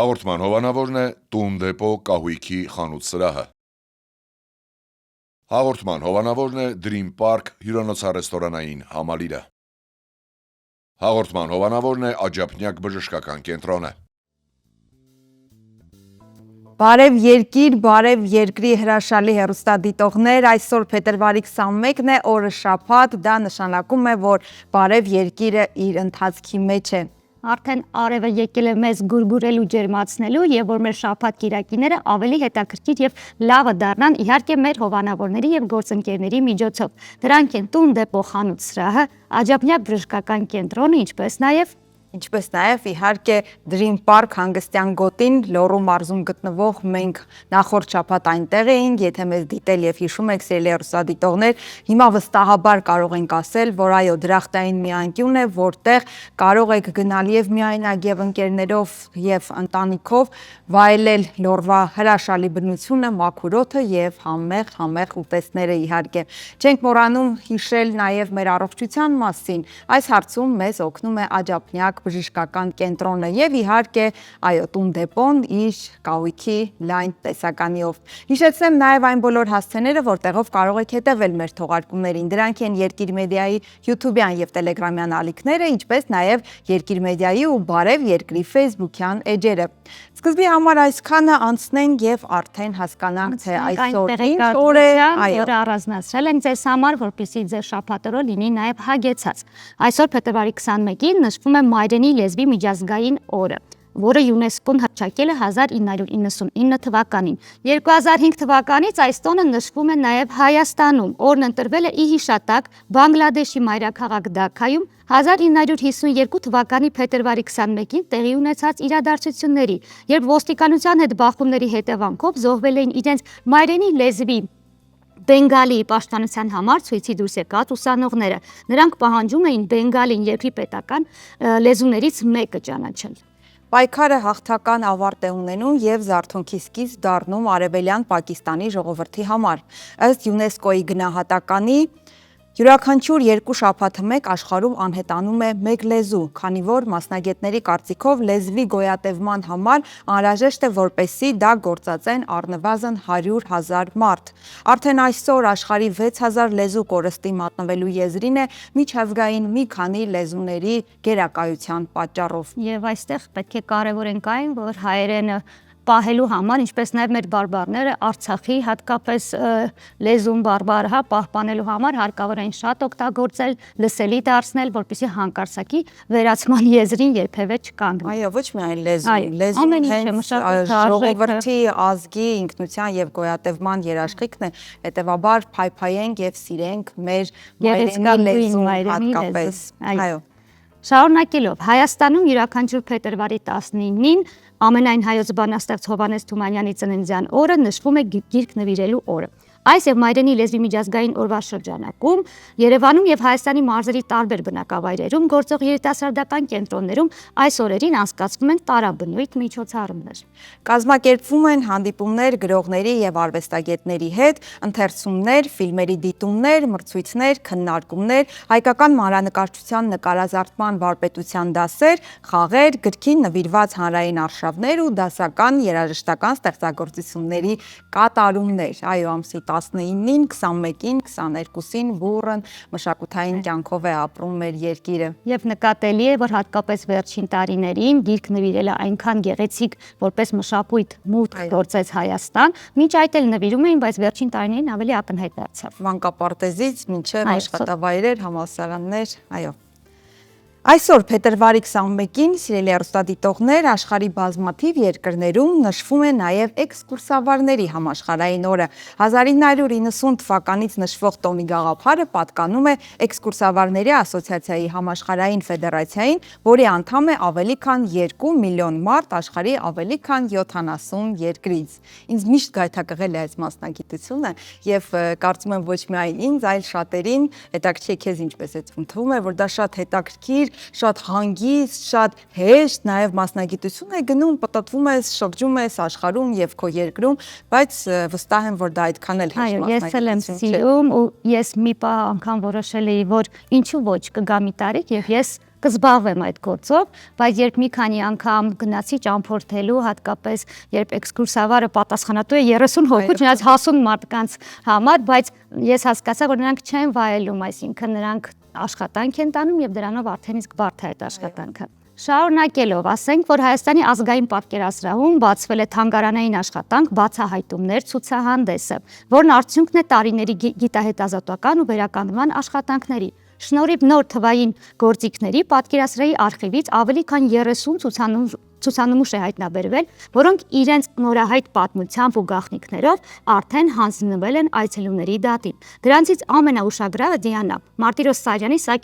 Հաղորդման հովանավորն է «Տուն դեպո կահույքի խանութ սրահը»։ Հաղորդման հովանավորն է Dream Park հյուրանոցառեստորանային համալիրը։ Հաղորդման հովանավորն է Աջափնյակ բժշկական կենտրոնը։ Բարև երկիր, բարև երկրի հրաշալի հեռուստադիտողներ, այսօր փետրվարի 21-ն է, օրը շաբաթ, դա նշանակում է, որ բարև երկիրը իր ընթացքի մեջ է։ Արդեն արևը եկել է մեզ գուրգուրելու ջերմացնելու եւ որ մեր շաբաթ կիրակիները ավելի հետաքրքիր եւ լավը դառնան իհարկե մեր հովանավորների եւ գործընկերների միջոցով։ Դրանք են Տուն դեպո խանութ սրահը, Աջափնյակ բժշկական կենտրոնը, Ինչպես նաև իհարկե Dream Park հանգստյան գոտին Լոռու մարզում գտնվող մենք նախորդ շաբաթ այնտեղ էինք, եթե մեզ դիտել եւ հիշում եք սիրելի հեռուստադիտողներ, հիմա վստահաբար կարող ենք ասել, որ այո, դրախտային մի անկյուն է, որտեղ կարող եք գնալ եւ միայնակ եւ ընկերներով եւ ընտանիքով վայելել Լոռվա հրաշալի բնությունը, մաքուր օդը եւ համեղ ուտեստները իհարկե։ Չենք մոռանում հիշել նաև մեր առողջության մասին։ Այս հարցում մեզ օգնում է Աջափնյակ բժշկական կենտրոնը եւ իհարկե այո Տուն դեպոն իր կահույքի լայն տեսականիով։ Հիշեցնեմ նաև այն բոլոր հասցեները, որտեղով կարող եք հետևել մեր թողարկումներին։ Դրանք են Երկիր մեդիայի YouTube-յան եւ Telegram-յան ալիքները, ինչպես նաև Երկիր մեդիայի ու Բարև երկրի Facebook-յան էջերը։ Սկզբի համար այսքանը անցնենք եւ արդեն հասկանանք թե այսօր ինչ օր է, այո, առանձնացրել ենք ձեզ համար, որպեսզի ձեր շաբաթը լինի նաև հագեցած։ Այսօր փետրվարի 21-ին նշվում է Մայրենի լեզվի միջազգային օրը, որը ՅՈՒՆԵՍԿՕ-ն հռչակել է 1999 թվականին։ 2005 թվականից այս տոնը նշվում է նաև Հայաստանում։ Օրն ընտրվել է ի հիշատակ Բանգլադեշի մայրաքաղաք Դաքքայում 1952 թվականի փետրվարի 21-ին տեղի ունեցած իրադարձությունների, երբ ոստիկանության հետ բախումների հետևանքով զոհվել էին իրենց մայրենի լեզվի բենգալի պաշտպանության համար ցույցի դուրս եկած ուսանողները։ Նրանք պահանջում էին բենգալին երկրի պետական լեզուներից մեկը ճանաչել։ Պայքարը հաղթական ավարտ է ունենում եւ զարթոնքի սկիզբ դառնում արևելյան Պակիստանի ժողովրդի համար։ Ըստ ՅՈՒՆԵՍԿՕ-ի գնահատականի յուրաքանչյուր 2 շաբաթը մեկ աշխարհում անհետանում է մեկ լեզու, քանի որ մասնագետների կարծիքով լեզվի գոյատևման համար անհրաժեշտ է, որպեսզի դա գործածեն առնվազն 100,000 մարդ։ Արդեն այսօր աշխարհի 6000 լեզու կորստի մատնվելու եզրին է միջազգային մի քանի լեզուների գերակայության պատճառով։ Եվ այստեղ պետք է կարևորենք այն, որ հայերենը պահելու համար, ինչպես նաև մեր բարբառները Արցախի հատկապես լեզուն բարբառը պահպանելու համար հարկավոր են շատ օգտագործել, լսելի դարձնել, որպեսզի հանկարծակի վերացման եզրին երբևէ չկանգնի։ Այո, ոչ միայն լեզուն հենց ժողովրդի ազգի ինքնության եւ գոյատևման երաշխիքն է, հետեւաբար փայփայենք եւ սիրենք մեր մայրենի լեզուն հատկապես։ Այո։ Շարունակելով, Հայաստանում յուրաքանչյուր փետրվարի 19-ին ամենայն հայոց բանաստեղծ Հովհաննես Թումանյանի ծննդյան օրը նշվում է գիրք նվիրելու օրը։ Այս եւ Մայրենի լեզվի միջազգային օրվա շրջանակում Երևանում եւ Հայաստանի մարզերի տարբեր բնակավայրերում գործող երիտասարդական կենտրոններում այս օրերին անցկացվում են տարաբնույթ միջոցառումներ։ Կազմակերպվում են հանդիպումներ գրողների եւ արվեստագետների հետ, ընթերցումներ, ֆիլմերի դիտումներ, մրցույթներ, քննարկումներ, հայկական մանրանկարչության նկարազարդման վարպետության դասեր, խաղեր, գրքին նվիրված հանրային արշավներ ու դասական երաժշտական ստեղծագործությունների կատարումներ։ Այո, ամսի 19-ին, 21-ին, 22-ին բուրըն մշակութային կյանքով է ապրում մեր երկիրը։ Եվ նկատելի է, որ հատկապես վերջին տարիներին գիրք նվիրելը այնքան գեղեցիկ, որպես մշակույթ մուտք գործեց Հայաստան, մինչ այդ էլ նվիրում էին, բայց վերջին տարիներին ավելի ակնհայտ դարձավ։ Մանկապարտեզից մինչև աշխատավայրեր, համալսարաններ, այո։ Այսօր փետրվարի 21-ին սիրելի հեռուստադիտողներ աշխարհի բազմաթիվ երկրներում նշվում է նաև էքսկուրսավարների համաշխարհային օրը։ 1990 թվականից նշվող տոնի գաղափարը պատկանում է էքսկուրսավարների ասոցիացիայի համաշխարհային ֆեդերացիային, որի անդամ է ավելի քան 2 միլիոն մարդ աշխարհի ավելի քան 70 երկրից։ Ինձ միշտ գայթակղել է այս մասնագիտությունը եւ կարծում եմ ոչ միայն ինձ, այլ շատերին, հետաքրքիր քեզ ինչպես է թվում է, որ դա շատ հետաքրքիր շատ հանգիստ, շատ հեշտ, նաև մասնագիտություն է գնում, պտտվում ես, շրջում ես աշխարհում եւ քո երկրում, բայց վստահ եմ, որ դա այդքան էլ հեշտ մասնագիտություն չէ։ Այո, ես էլ եմ սիրում ու ես մի պահ անգամ որոշել էի, որ ինչու ոչ կգա մի տարիք եւ ես կզբաղվեմ այդ գործով, բայց երբ մի քանի անգամ գնացի ճամփորդելու, հատկապես երբ էքսկուրսավարը պատասխանատու է 30 հոգու, չնայած հասուն մարդկանց համար, բայց ես հասկացա, որ նրանք չեն վայելում, այսինքն նրանք աշխատանք են տանում եւ դրանով արդեն իսկ բարդ է այդ աշխատանքը։ Շարունակելով, ասենք, որ Հայաստանի ազգային պատկերասրահում բացվել է թանգարանային աշխատանք, բացահայտումներ ցուցահանդեսը, որն արդյունքն է տարիների գիտահետազոտական ու վերականգնման աշխատանքների։ Շնորհիվ նոր թվային գործիքների պատկերասրահի արխիվից ավելի քան 30 ցուցանմուշ է հայտնաբերվել, որոնք իրենց նորահայտ պատմությամբ ու գաղտնիքներով արդեն հանձնվել են այցելուների դատին։ Դրանցից ամենաուշագրավը Դիանա Մարտիրոս Սարյանի, սա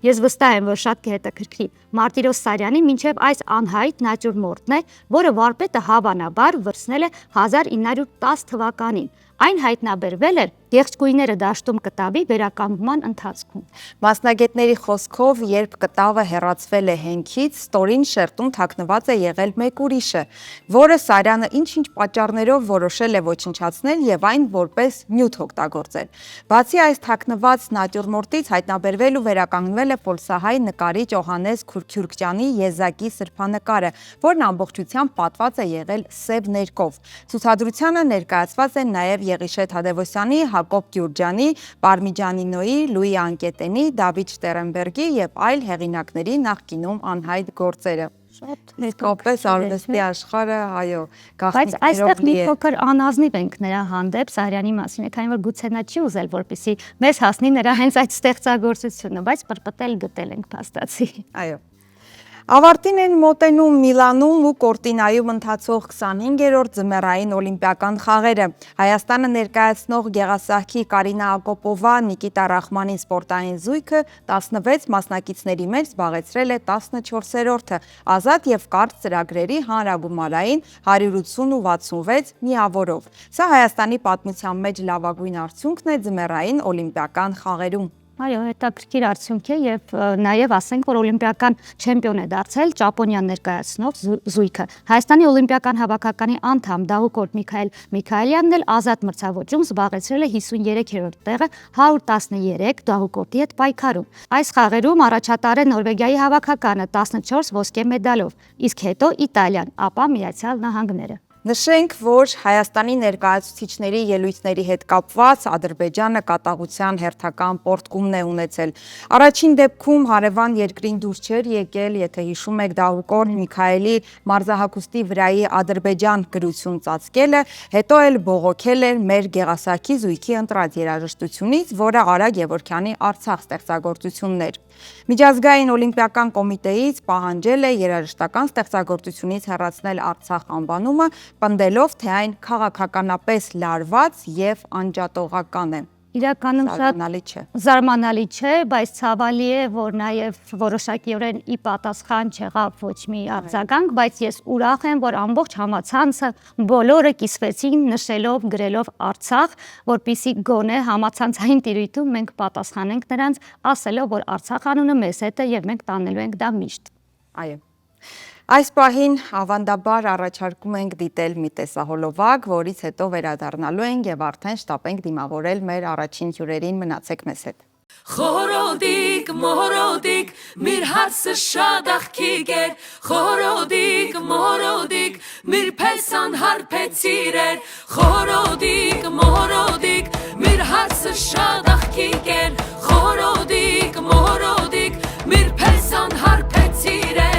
ես վստահ եմ, որ շատ կհետաքրքրի, Մարտիրոս Սարյանի մինչև այս անհայտ նատյուրմորտն է, որը վարպետը հավանաբար վրցնել է 1910 թվականին։ Այն հայտնաբերվել էր Եղջգույները դաշտում կտավի վերականգնման ընթացքում։ Մասնագետների խոսքով, երբ կտավը հեռացվել է հենքից, ստորին շերտում թաքնված է եղել մեկ ուրիշը, որը Սարյանը ինչ-ինչ պատճառներով որոշել է ոչնչացնել եւ այն որպես նյութ օգտագործել։ Բացի այս թաքնված նատյուրմորտից հայտնաբերվել ու վերականգնվել է ֆոլսահայ նկարիչ Օհանես Քուրքյուրքյանի եզակի սրբանկարը, որն ամբողջությամբ պատված է եղել սև ներկով։ Ցուցադրությանը ներկայացված են նաեւ Եղիշե Թադևոսյանի, Հակոբ Գյուրջյանի, Պարմիջանինոյի, Լուի Անկետենի, Դավիթ Շտերնբերգի եւ այլ հեղինակների նախկինում անհայտ գործերը։ Շատ իսկապես արվեստի աշխարհը, այո, բայց այստեղ մի փոքր անազնիվ ենք նրա հանդեպ Սարյանի մասին, քանի որ գուցե նա չի ուզել, որպեսզի մեզ հասնի նրա հենց այդ ստեղծագործությունը, բայց պրպտել գտել ենք փաստացի։ Այո։ Ավարտին են մոտենում Միլանում ու Կորտինայում ընթացող 25-րդ ձմեռային օլիմպիական խաղերը։ Հայաստանը ներկայացնող գեղասահքի Կարինա Ակոպովա, Նիկիտա Ռախմանին սպորտային զույգը 16 մասնակիցների մեջ զբաղեցրել է 14-րդը, ազատ եւ կարճ ծրագրերի հանրագումարային 180 ու 66 միավորով։ Սա Հայաստանի պատմության մեջ լավագույն արդյունքն է ձմեռային օլիմպիական խաղերում։ Այո, հետաքրքիր արդյունք է եւ նաեւ ասենք, որ օլիմպիական չեմպիոն է դարձել Ճապոնիան ներկայացնող զույգը։ Հայաստանի օլիմպիական հավաքականի անդամ դահուկորդ Միքայել Միքայելյանն էլ ազատ մրցավոճում զբաղեցրել է 53-րդ տեղը 113 դահուկորդի հետ պայքարում։ Այս խաղերում առաջատար է Նորվեգիայի հավաքականը 14 ոսկե մեդալով, իսկ հետո Իտալիան, ապա Միացյալ Նահանգները։ Նշենք, որ Հայաստանի ներկայացուցիչների ելույթների հետ կապված Ադրբեջանը կատաղության հերթական պոռթկումն է ունեցել։ Առաջին դեպքում հարևան երկրին դուրս չէր եկել, եթե հիշում եք, դահուկորդ Միքայելի մարզահագուստի վրայի Ադրբեջան գրություն ծածկելը, հետո էլ բողոքել էր մեր գեղասահքի զույգի ընտրած երաժշտությունից, որը Արա Գևորգյանի Արցախ ստեղծագործությունն էր։ Միջազգային օլիմպիական կոմիտեից պահանջել է երաժշտական ստեղծագործությունից հեռացնել Արցախ անվանումը, պնդելով, թե այն քաղաքականապես լարված եւ անջատողական է։ Իրականում շատ զարմանալի չէ, բայց ցավալի է, որ նաև որոշակիորեն ի պատասխան չեղավ ոչ մի արձագանք, բայց ես ուրախ եմ, որ ամբողջ համացանցը բոլորը կիսվեցին նշելով, գրելով Արցախ, որպեսզի գոնե համացանցային տիրույթում մենք պատասխանենք նրանց, ասելով, որ Արցախ անունը մեզ հետ է եւ մենք տանելու ենք դա միշտ։ Այո։ Այս պահին ավանդաբար առաջարկում ենք դիտել մի տեսահոլովակ, որից հետո վերադառնալու ենք եւ արդեն շտապենք դիմավորել մեր առաջին հյուրերին, մնացեք մեզ հետ։ Խորոդիկ, մորոդիկ, միր հարսը շատ աղքիկ էր, խորոդիկ, մորոդիկ, միր փեսան հարփեցիր էր, խորոդիկ, մորոդիկ, միր հարսը շատ աղքիկ էր, խորոդիկ, մորոդիկ, միր փեսան հարփեցիր էր։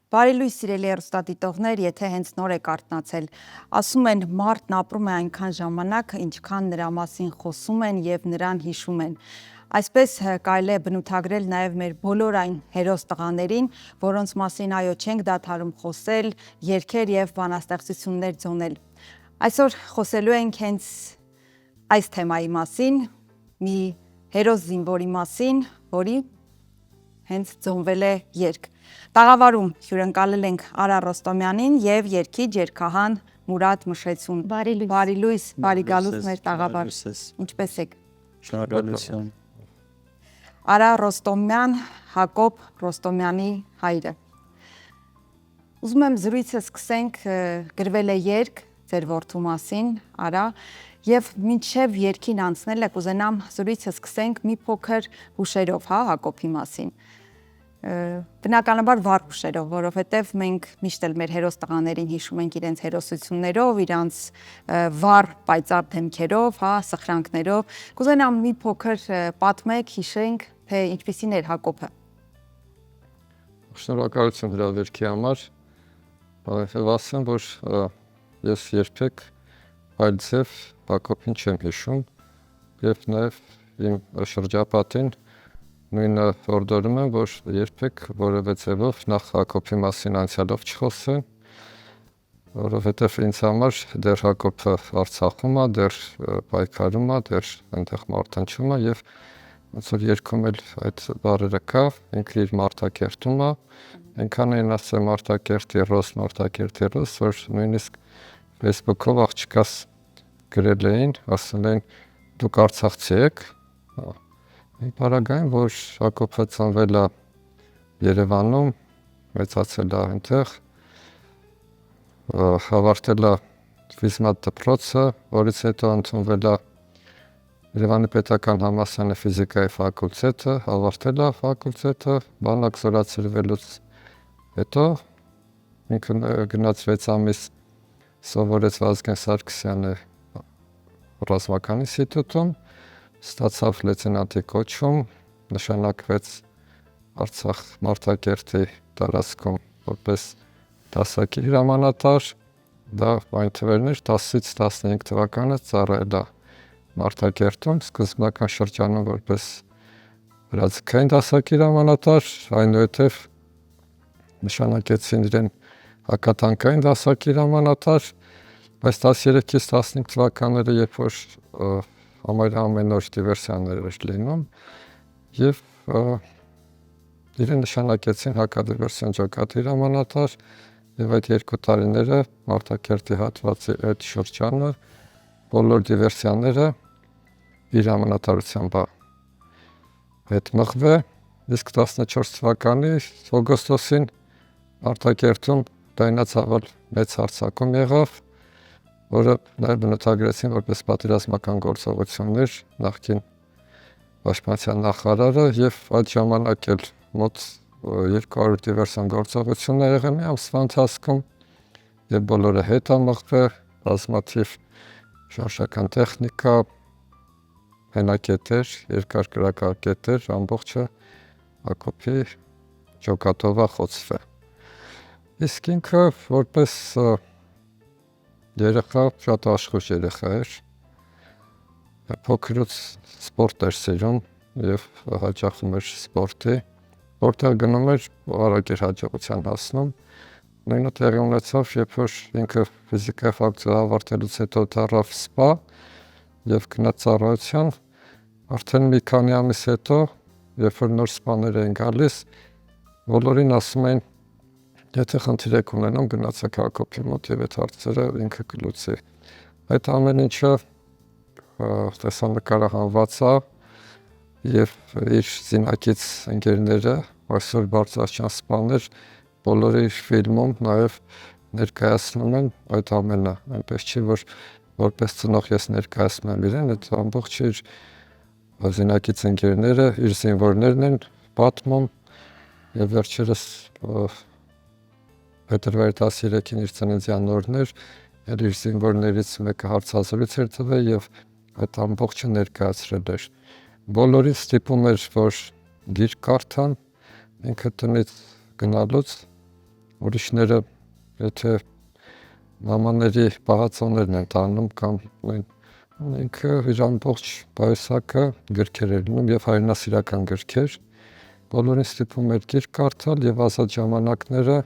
Բարի լույս սիրելի հեռուստադիտողներ, եթե հենց նոր եք արթնացել, ասում են մարդն ապրում է այնքան ժամանակ, ինչքան նրա մասին խոսում են եւ նրան հիշում են։ Այսպես կարելի է բնութագրել նաև մեր բոլոր այն հերոս տղաներին, որոնց մասին այո չենք դադարում խոսել, երգեր եւ բանաստեղծություններ ձոնել։ Այսօր խոսելու ենք հենց այս թեմայի մասին, մի հերոս զինվորի մասին, որի հենց ձոնվել է երգ։ Տաղավարում հյուրընկալել ենք Արա Ռոստոմյանին եւ երգիչ երգահան Մուրադ Մշեցուն։ Բարի լույս, բարի գալուս մեր տաղավար։ Ինչպե՞ս եք։ Շնորհակալություն։ Արա Ռոստոմյան, Հակոբ Ռոստոմյանի հայրը։ Ուզում եմ զրույցը սկսենք, գրվել է երգ ձեր որդու մասին, Արա, եւ մինչեւ երգին անցնելը կուզենամ զրույցը սկսենք մի փոքր հուշերով, հա, Հակոբի մասին։ Բնականաբար վառ հուշերով, որովհետև մենք միշտ էլ մեր հերոս տղաներին հիշում ենք իրենց հերոսություններով, իրանց վառ պայծառ դեմքերով, հա, սխրանքներով։ Կուզենամ մի փոքր պատմեք, հիշենք, թե ինչպիսին էր Հակոբը։ Շնորհակալություն հրավերքի համար։ Եվ ասեմ, որ ես երբեք այլ ձև Հակոբին չեմ հիշում եւ նաեւ իմ շրջապատին նույնը օրդորում եմ, որ երբեք որևէ ձևով նախ Հակոբի մասին անցյալով չխոսեմ, որովհետև ինձ համար դեռ Հակոբը Արցախում է, դեռ պայքարում է, դեռ այնտեղ մարտնչում է եւ ոնց որ երգում էլ այդ բառերը կա, ինքը իր մարտակերտում է, այնքան են ասել մարտակերտ հերոս, որ նույնիսկ Facebook-ով աղջկաս գրել էին, ասել են դուք արցախցի եք։ Պարագային, որ Հակոբը ծնվել է Երևանում, մեծացել է այնտեղ, ավարտել է ֆիզմատ դպրոցը, որից հետո ընդունվել է Երևանի պետական համալսարանի ֆիզիկայի ֆակուլտետը, ավարտել է ֆակուլտետը, բանակ զորացրվելուց հետո ինքը գնաց 6 ամիս սովորեց Վազգեն Սարգսյանի ռազմական ինստիտուտում, ստացավ լեյտենանտի կոչում, նշանակվեց Արցախ Մարտակերտի տարածքում որպես դասակիր հրամանատար, դա այն թվերն էր 10-ից 15 թվականը ծառայել է Մարտակերտում, սկզբնական շրջանում որպես հրաձգային դասակիր հրամանատար, այնուհետև նշանակեցին իրեն հակատանկային դասակիր հրամանատար, բայց 13-ից 15 թվականները, երբ որ ամեն օր դիվերսիաներ էր լինում եւ իրեն նշանակեցին հակադիվերսիոն ջոկատի հրամանատար եւ այդ 2 տարիները Մարտակերտի հատվածի այդ շրջանը բոլոր դիվերսիաները իր հրամանատարությամբ հետ մղվե, իսկ 14 թվականի օգոստոսին Մարտակերտում լայնածավալ մեծ հարձակում եղավ, որը նաև բնութագրեցին որպես պատերազմական գործողություններ նախկին պաշտպանության նախարարը եւ այդ ժամանակ էլ մոտ 200 դիվերսիոն գործողություններ եղան մի ամսվա ընթացքում եւ բոլորը հետ ամղվել, բազմաթիվ շարժական տեխնիկա, հենակետեր, երկար կրակակետեր, ամբողջը Հակոբի ջոկատով խոցվել։ Իսկ ինքը որպես երեխա շատ աշխույժ երեխա էր, փոքրուց սպորտ էր սիրում եւ հաճախում էր սպորտի, որտեղ գնում էր արագ էր հաջողության հասնում։ Նույնը տեղի ունեցավ, երբ որ ինքը ֆիզիկայի ֆակուլտետը ավարտելուց հետո դառավ սպա եւ գնաց ծառայության, արդեն մի քանի ամիս հետո, երբ որ նոր սպաներ էին գալիս, բոլորին ասում են եթե խնդիրեք ունենում գնացեք Հակոբի մոտ եւ այդ հարցերը ինքը կլուծի։ Այդ ամեն ինչը տեսանկարահանված է եւ իր զինակից ընկերները, այսօր բարձրաստիճան սպաներ, բոլորը իր ֆիլմում նաեւ ներկայացնում են այդ ամենը, այնպես չի որ որպես ծնող ես ներկայացնում եմ իրեն, այդ ամբողջ իր զինակից ընկերները, իր զինվորներն են պատմում եւ վերջերս փետրվարի 13-ին իր ծննդյան օրն էր, իր զինվորներից մեկը հարցազրույց էր տվել եւ այդ ամբողջը ներկայացրել էր։ Բոլորին ստիպում էր, որ գիրք կարդան, ինքը տնից գնալուց ուրիշները եթե մամաների պահածոներն են տանում կամ ինքը իր ամբողջ պայուսակը գրքեր էր լինում եւ հայրենասիրական գրքեր, բոլորին ստիպում էր գիրք կարդալ եւ ազատ ժամանակները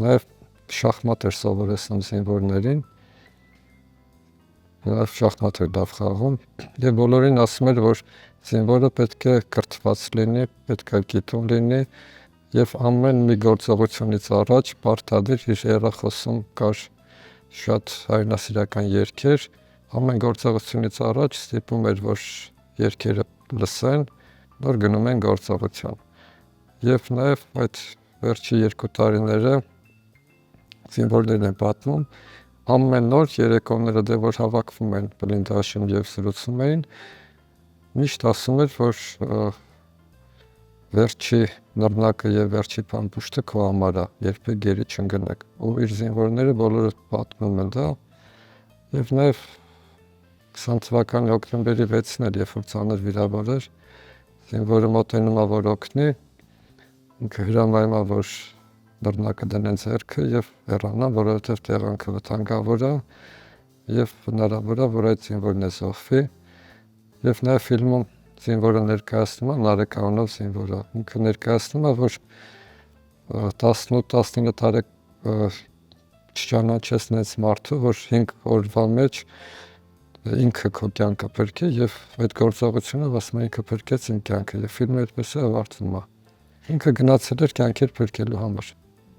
նաեւ շախմատ էր սովորեցնում զինվորներին, նաեւ շախմատ էր լավ խաղում եւ բոլորին ասում էր, որ զինվորը պետք է կրթված լինի, պետք է գիտուն լինի եւ ամեն մի գործողությունից առաջ պարտադիր իր հեռախոսում կար շատ հայրենասիրական երգեր, ամեն գործողությունից առաջ ստիպում էր, որ երգերը լսեն, նոր գնում են գործողության։ Եվ նաեւ այդ վերջի 2 տարիները զինվորներն են պատմում, ամեն նոր երեկոները դե որ հավաքվում են բլինդաժում եւ զրուցում էին, միշտ ասում էր, որ վերջի նռնակը եւ վերջի փամփուշտը քո համար է, երբեք գերի չընկնեք։ Ու իր զինվորները բոլորը պատմում են դա եւ նաեւ 20 թվականի հոկտեմբերի 6-ն էր, երբ որ ցաներ վիրավոր էր, զինվորը մոտենում է որ օգնի, ինքը հրամայում է որ նռնակը դնեն ձեռքը եւ հեռանա, որովհետեւ տեղանքը վտանգավոր է եւ հնարավոր է որ այդ զինվորն է զոհվի եւ նաեւ ֆիլմում զինվորը ներկայացնում է Նարեկ անունով զինվորը, ինքը ներկայացնում է որ 18-19 տարի չճանաչես նենց մարդու, որ 5 օրվա մեջ ինքը քո կյանքը փրկի եւ այդ գործողությունը ասում է ինքը փրկեց իմ կյանքը եւ ֆիլմը այդպես է ավարտվում է։ Ինքը գնացել էր կյանքեր փրկելու համար։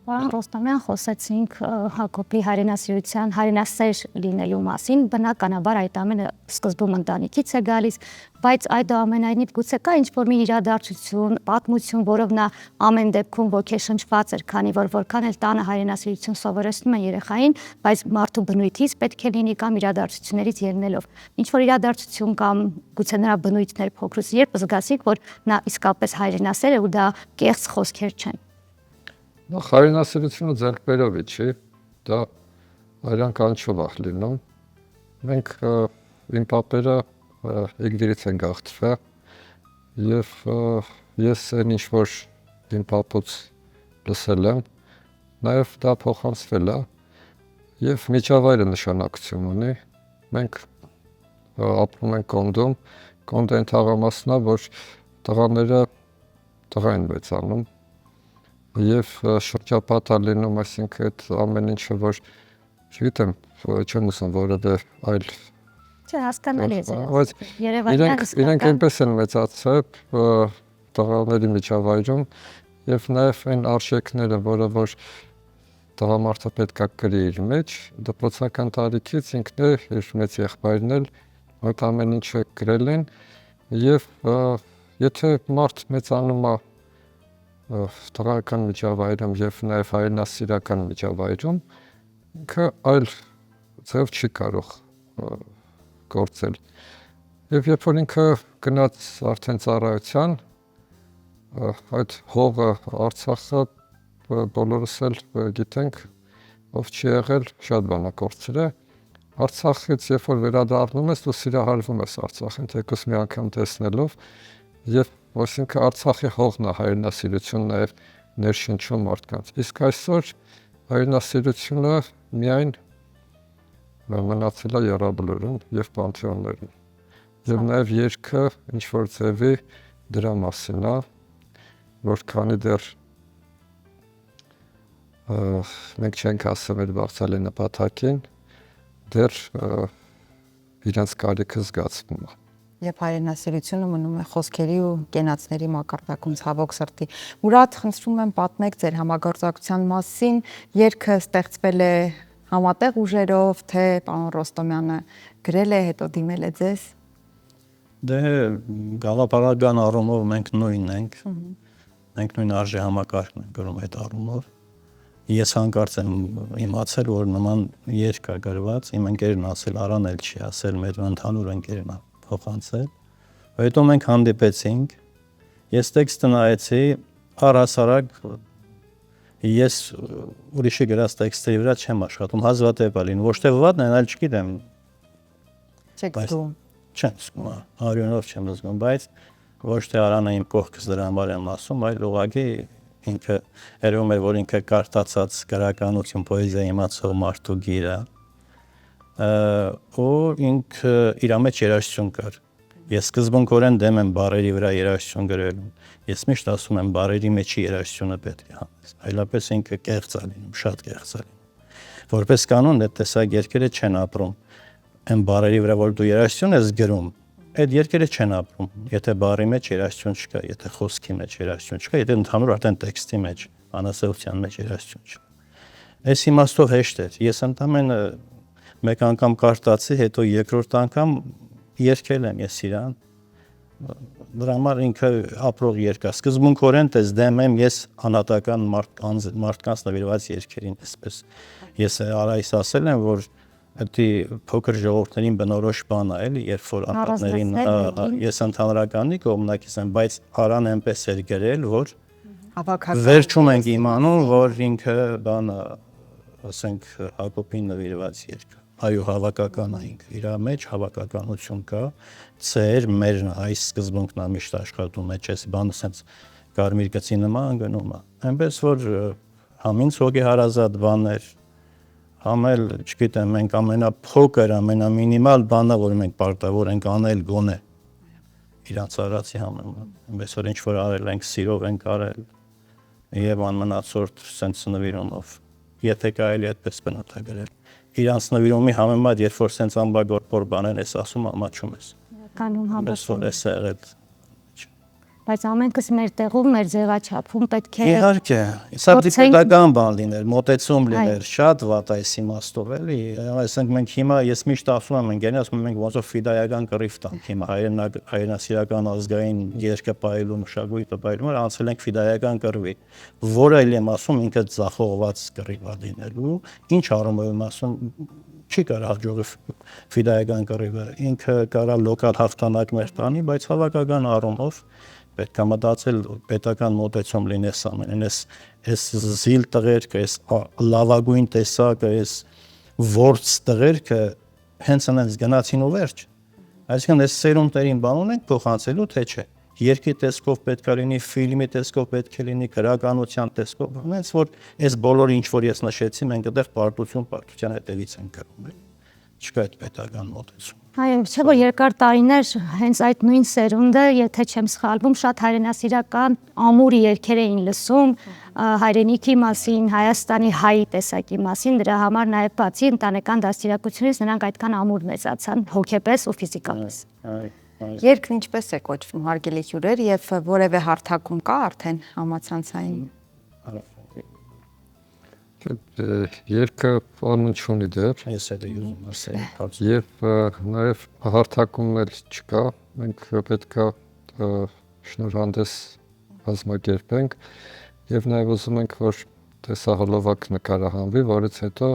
Պարոն Ռոստոմյան, խոսեցինք Հակոբի հայրենասիրության, հայրենասեր լինելու մասին, բնականաբար այդ ամենը սկզբում ընտանիքից է գալիս, բայց այդուամենայնիվ գուցե կա ինչ-որ մի իրադարձություն, պատմություն, որով նա ամեն դեպքում ոգեշնչված էր, քանի որ որքան էլ տանը հայրենասիրություն սովորեցնում են երեխային, բայց մարդու բնույթից պետք է լինի կամ իրադարձություններից ելնելով։ Ինչ-որ իրադարձություն կամ գուցե նրա բնույթներ փոքրուց երբ զգացիք, որ նա իսկապես հայրենասեր է ու դա կեղծ խոսքեր չեն։ Հայրենասիրությունը ձեռքբերովի չի, դա այրան կանչով է լինում։ Մենք իմ պապերը Իգդիրից են գաղթվել եւ ես այն ինչ որ իմ պապուց լսել եմ, նաեւ դա փոխանցվել է եւ միջավայրը նշանակություն ունի։ Մենք ապրում ենք Կոնդում, Կոնդեն թաղամասն է, որ տղաները տղա են մեծանում եւ շրջապատա լինում, այսինքն այդ ամեն ինչը որ չգիտեմ, չեմ ուզում որևէ այլ Հասկանալի է։ Իրենք այնպես են մեծացել տղաների միջավայրում եւ նաեւ այն արժեքները, որը որ տղամարդը պետք է կրի իր մեջ, դպրոցական տարիքից ինքն է իր մեծ եղբայրն էլ այդ ամեն ինչը գրել են եւ եթե մարդ մեծանում է տղայական միջավայրում եւ նաեւ հայրենասիրական միջավայրում ինքը այլ ձև չի կարող գործել եւ երբ որ ինքը գնաց արդեն ծառայության այդ հողը Արցախը բոլորս էլ գիտենք ով չի եղել շատ բան է կորցրել Արցախից երբ որ վերադառնում ես դու սիրահարվում ես Արցախին թեկուզ մի անգամ տեսնելով եւ Այսինքն Արցախի հողն է հայրենասիրություն նաև ներշնչում մարդկանց։ Իսկ այսօր հայրենասիրությունը միայն մնացել է եռաբլուրում եւ պանթեոններում։ Եվ նաև երգը ինչ որ ձևի դրա մասին է, որքանի դեռ մենք չենք ասում այդ բաղցալի նպատակին, դեռ իրենց կարիքը զգացվում է։ Եվ հայրենասիրությունը մնում է խոսքերի ու կենացների մակարդակում ցավոք սրտի։ Մուրադ, խնդրում եմ պատմեք ձեր համագործակցության մասին, երգը ստեղծվել է համատեղ ուժերով, թե պարոն Ռոստոմյանը գրել է, հետո դիմել է ձեզ։ Դե գաղափարական առումով մենք նույնն ենք։ Մենք նույն արժե համակարգն ենք գրում այդ առումով։ Ես հանկարծ եմ իմացել, որ նման երգ կա գրված, իմ ընկերն ասել, Արան էլ չի ասել, մեր ընդհանուր ընկերն է փոխանցել։ Հետո մենք հանդիպեցինք, ես տեքստը նայեցի, առհասարակ ես ուրիշի գրած տեքստերի վրա չեմ աշխատում, հազվադեպ է լինում, ոչ թե վատն են, այլ չգիտեմ։ Չեք զգում։ Չեմ զգում, արյունով չեմ զգում, բայց ոչ թե Արանը իմ կողքս դրա համար եմ ասում, այլ ուղղակի ինքը երևում էր, որ ինքը կարդացած գրականություն, պոեզիա իմացող մարդու գիր է, ու ինքը իր մեջ երաժշտություն կար։ Ես սկզբունքորեն դեմ եմ բառերի վրա երաժշտություն գրելուն։ Ես միշտ ասում եմ, բառերի մեջի երաժշտությունը պետք է հանես։ Այլապես ինքը կեղծ է լինում, շատ կեղծ է լինում։ Որպես կանոն, այդ տեսակ երկերը չեն ապրում։ Այն բառերի վրա, որ դու երաժշտություն ես գրում, այդ երկերը չեն ապրում։ Եթե բառի մեջ երաժշտություն չկա, եթե խոսքի մեջ երաժշտություն չկա, եթե ընդհանուր արդեն տեքստի մեջ, անասելության մեջ երաժշտություն չկա։ Այս իմաստով հեշտ էր։ Ես ընդամենը մեկ անգամ կարդացի, հետո երկրորդ անգամ երգել եմ ես իրան։ Դրա համար ինքը ապրող երգ է։ Սկզբունքորեն դες դեմ եմ ես անհատական մարդկանց նվիրված երգերին, այսպես։ Ես Արայիս ասել եմ, որ դա փոքր ժողովուրդներին բնորոշ բան է, էլի, երբ որ անհատներին ես ընդհանրականի կողմնակից եմ, բայց Արան այնպես էր գրել, որ վերջում ենք իմանում, որ ինքը բանը, ասենք, Հակոբին նվիրված երգ է։ Այո, հավաքական է ինքը, իր մեջ հավաքականություն կա, ծեր, մեր այս սկզբունքն է միշտ աշխատում է, չես բանը սենց կարմիր գծի նման գնում է։ Այնպես որ համ ինձ հոգեհարազատ բաներ, համ էլ, չգիտեմ, մենք ամենափոքր, ամենամինիմալ բանը, որ մենք պարտավոր ենք անել գոնե իրանց արածի համեմատ։ Այնպես որ ինչ որ արել ենք, սիրով ենք արել եւ անմնացորդ սենց նվիրումով։ Եթե կարելի այդպես բնութագրել։ Իրանց նվիրումի համեմատ, երբ որ սենց ամբողջ բաներ ես ասում, ամաչում ես։ Կանում Այնպես որ էս է եղել։ Բայց ամենքս մեր տեղում, մեր ձևաչափում պետք է Իհարկե, սա դիպուտական բան լիներ, մոտեցում լիներ, շատ վատ այս իմաստով էլի, այսինքն մենք հիմա ես միշտ ասում եմ, ընկերներ ասում են մենք ոնց որ ֆիդայական կռիվ տանք հիմա հայրենասիրական ազգային երկը պայելու մշակույթը պայելու, անցել ենք ֆիդայական կռվի, որը էլ եմ ասում ինքը ձախողված կռիվ է լինելու, ինչ առումով եմ ասում չի կարող հաջողի ֆիդայական կռիվը, ինքը կարա լոկալ հաղթանակներ տանի, բայց հավաքական առումով պետք է մտածել պետական մոտեցում լինես ամենին, այս զիլ տղերքը, այս լավագույն տեսակը, այս որց տղերքը հենց այնպես գնացին ու վերջ։ Այսինքն այս սերունդերին բան ունենք փոխանցելու, թե չէ։ Երկի տեսքով պետք է լինի, ֆիլմի տեսքով պետք է լինի, գրականության տեսքով։ Հենց որ այս բոլորը ինչ որ ես նշեցի, մենք այդտեղ պարտության հետևից ենք գնում։ Չկա այդ պետական մոտեցում։ Այո, չէ՞ որ երկար տարիներ հենց այդ նույն սերունդը, եթե չեմ սխալվում, շատ հայրենասիրական ամուր երգեր էին լսում հայրենիքի մասին, Հայաստանի հայ տեսակի մասին, դրա համար նաև բացի ընտանեկան դաստիարակությունից նրանք այդքան ամուր մեծացան հոգեպես ու ֆիզիկապես։ Երգն ինչպես է կոչվում, հարգելի հյուրեր, եւ որևէ հարթակում կա արդեն համացանցային։ Երկը անուն չունի դեռ։ Ես էլ ուզում ասել, Եվ նաև հարթակումն էլ չկա, մենք պետք է շնորհանդես կազմակերպենք եւ նաև ուզում ենք, որ տեսահոլովակ նկարահանվի, որից հետո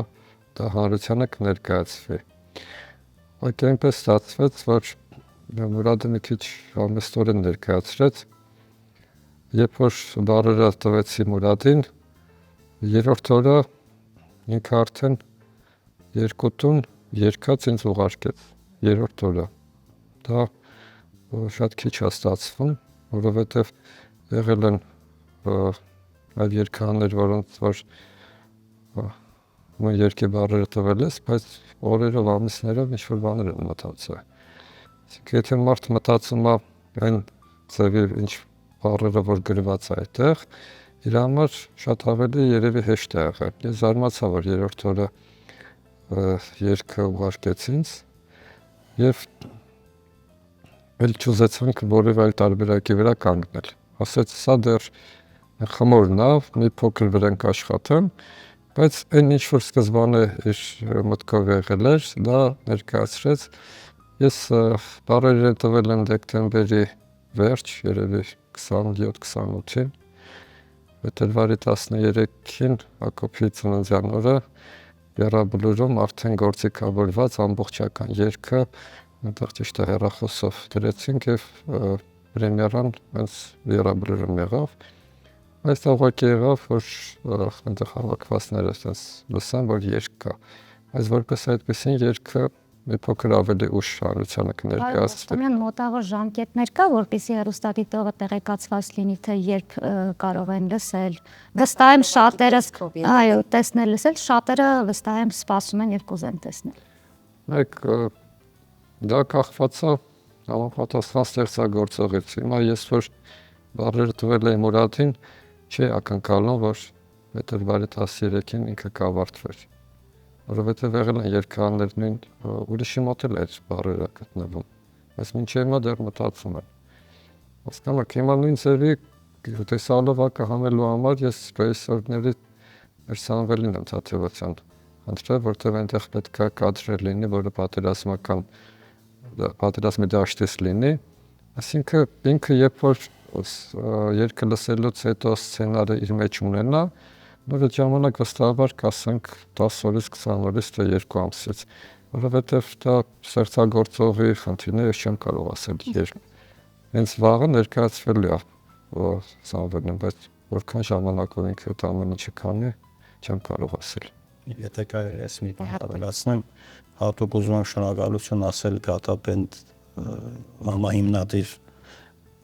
դա հանրությանը կներկայացվի։ Այդ այնպես ստացվեց, որ Մուրադը մի քիչ ամեստորեն ներկայացրեց, երբ որ բառերը տվեցի Մուրադին, երրորդ օրը ինքը արդեն երկու տուն երկած ինձ ուղարկեց, երրորդ օրը։ Դա շատ քիչ է ստացվում, որովհետև եղել են այլ երգահաններ, որոնց որ երկի բառերը տվել ես, բայց օրերով, ամիսներով ինչ-որ բաներ են մտածել։ Եթե մարդ մտածում է այն ձևի ինչ բառերը, որ գրված է այդտեղ, իր համար շատ ավելի երևի հեշտ է եղել։ Ես զարմացա, որ երրորդ օրը երգը ուղարկեց ինձ եւ էլ չուզեցանք որևէ այլ տարբերակի վրա կանգնել։ Ասեց, սա դեռ խմորն է, մի փոքր վրանք աշխատեմ, բայց այն ինչ որ սկզբանե իր մտքով եղել էր, դա ներկայացրեց։ Ես բառերը տվել եմ դեկտեմբերի վերջ, երևի 27-28-ին, փետրվարի 13-ին Հակոբի ծննդյան օրը Եռաբլուրում արդեն գործիքավորված ամբողջական երգը այնտեղ ճիշտ է հեռախոսով դրեցինք եւ պրեմիերան հենց Եռաբլուրում եղավ։ Այստեղ ուղղակի եղավ, որ այնտեղ հավաքվածները ասես լսան, որ երգ կա։ Այս որպես այդպեսին երգը մի փոքր ավելի ուշ հանրությանը կներկայացվի։ Ուրեմն մոտավոր ժամկետներ կա, որպեսզի հեռուստադիտողը տեղեկացված լինի, թե երբ կարող են լսել։ Վստահ եմ շատերը, այո, տեսնել, լսել, շատերը վստահ եմ սպասում են եւ կուզեն տեսնել։ Մեկ դա կախված է համապատասխան ստեղծագործողից։ Հիմա ես որ բառերը տվել եմ Մուրադին, չի ակնկալում, որ մետր բարի 13-ին ինքը կավարտվեր։ Որովհետև եղել են երգարաններ նույն ուրիշի մոտ էլ այդ բառերը գտնվում։ Բայց մինչև հիմա դեռ մտածում եմ։ Հասկանու եք, հիմա նույն ձևի տեսալովակը հանելու համար ես ռեժիսորների մեր Սամվելին եմ Թաթևոսյան խնդրել, որտեղ այնտեղ պետք է կադրեր լինի, որը պատերազմի դաշտից լինի։ Այսինքն ինքը երբ որ երգը լսելուց հետո սցենարը իր մեջ ունենա, նոր այդ ժամանակ վստահաբար կասենք 10 օրից 20 օրից թե 2 ամսից, որովհետև դա ստեղծագործողի խնդիրն է, ես չեմ կարող ասել երբ։ Հենց վաղը ներկայացվելու է Սամվելին, բայց որքան ժամանակով ինքը այդ ամեն ինչը կանի, չեմ կարող ասել։ Եթե կարելի է մի բան հավելացնեմ, հատուկ ուզում եմ շնորհակալություն ասել Կատապենտ համահիմնադիր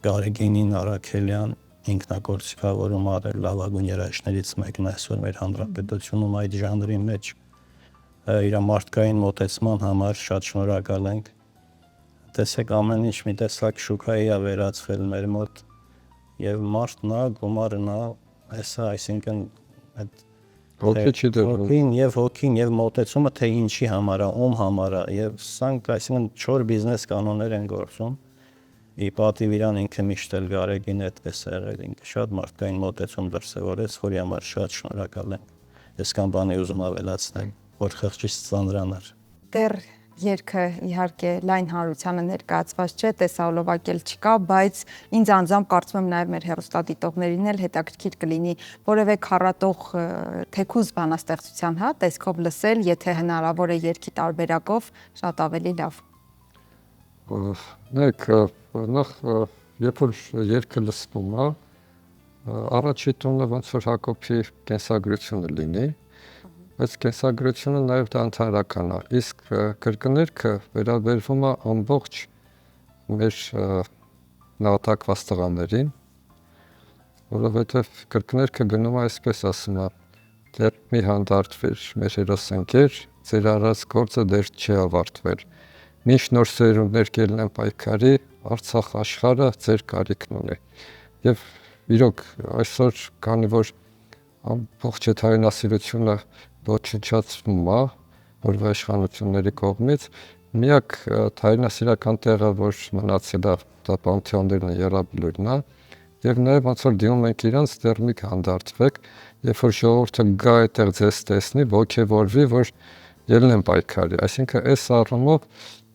Գարեգինին Արաքելյան, ինքնագործիքավորում արել լավագույն երաժիշտներից մեկն այսօր մեր հանրապետությունում այդ ժանրի մեջ իր մարդկային մոտեցման համար շատ շնորհակալ ենք։ Տեսեք, ամեն ինչ մի տեսակ շուկայի է վերածվել մեր մոտ եւ մարդն է, գումարն է, այսա, այսինքն այդ հոգին եւ մոտեցումը թե ինչի համար է, ում համար է եւ սրանք այսինքն չոր բիզնես կանոններ են գործում։ Ի պատիվ իրան ինքը միշտ էլ Գարեգին այդպես է եղել, ինքը շատ մարդկային մոտեցում դրսևորեց, որի համար շատ շնորհակալ եմ։ Ես կան բանի ուզում ավելացնել, որ խղճից ծանրանար։ Դեռ երգը իհարկե լայն հանրությանը ներկայացված չէ, տեսահոլովակել չկա, բայց ինձ անձամբ կարծում եմ նաև մեր հեռուստադիտողներին էլ հետաքրքիր կլինի որևէ քառատող թեկուզ բանաստեղծության տեսքով լսել, եթե հնարավոր է երգի տարբերակով, շատ ավելի լավ։ Նայեք, նախ երբ որ երգը լսվում է, առաջի տոնը ոնց որ Հակոբի կենսագրությունը լինի, բայց կենսագրությունը նաև դա ընդհանրական է, իսկ կրկներգը վերաբերվում է ամբողջ մեր նահատակված տղաներին, որովհետև կրկներգը գնում է այսպես ասում է, դեռ մի հանդարտվիր մեր հերոսընկեր, ձեր արած գործը դեռ չի ավարտվել, մինչ նոր սերունդներ կելնեն պայքարի, Արցախ աշխարհը ձեր կարիքն ունի։ Եվ իրոք այսօր քանի որ ամբողջ այդ հայրենասիրությունը ոչնչացվում է որևէ իշխանությունների կողմից, միակ հայրենասիրական տեղը, որ մնացել է, դա պանթեոններն Եռաբլուրն է, եւ նաեւ ոնց որ դիմում ենք իրանց դեռ մի հանդարտվեք, երբ որ ժողովուրդը գա այդտեղ ձեզ տեսնի, ոգևորվի, որ ելնեն պայքարի։ Այսինքն այս առումով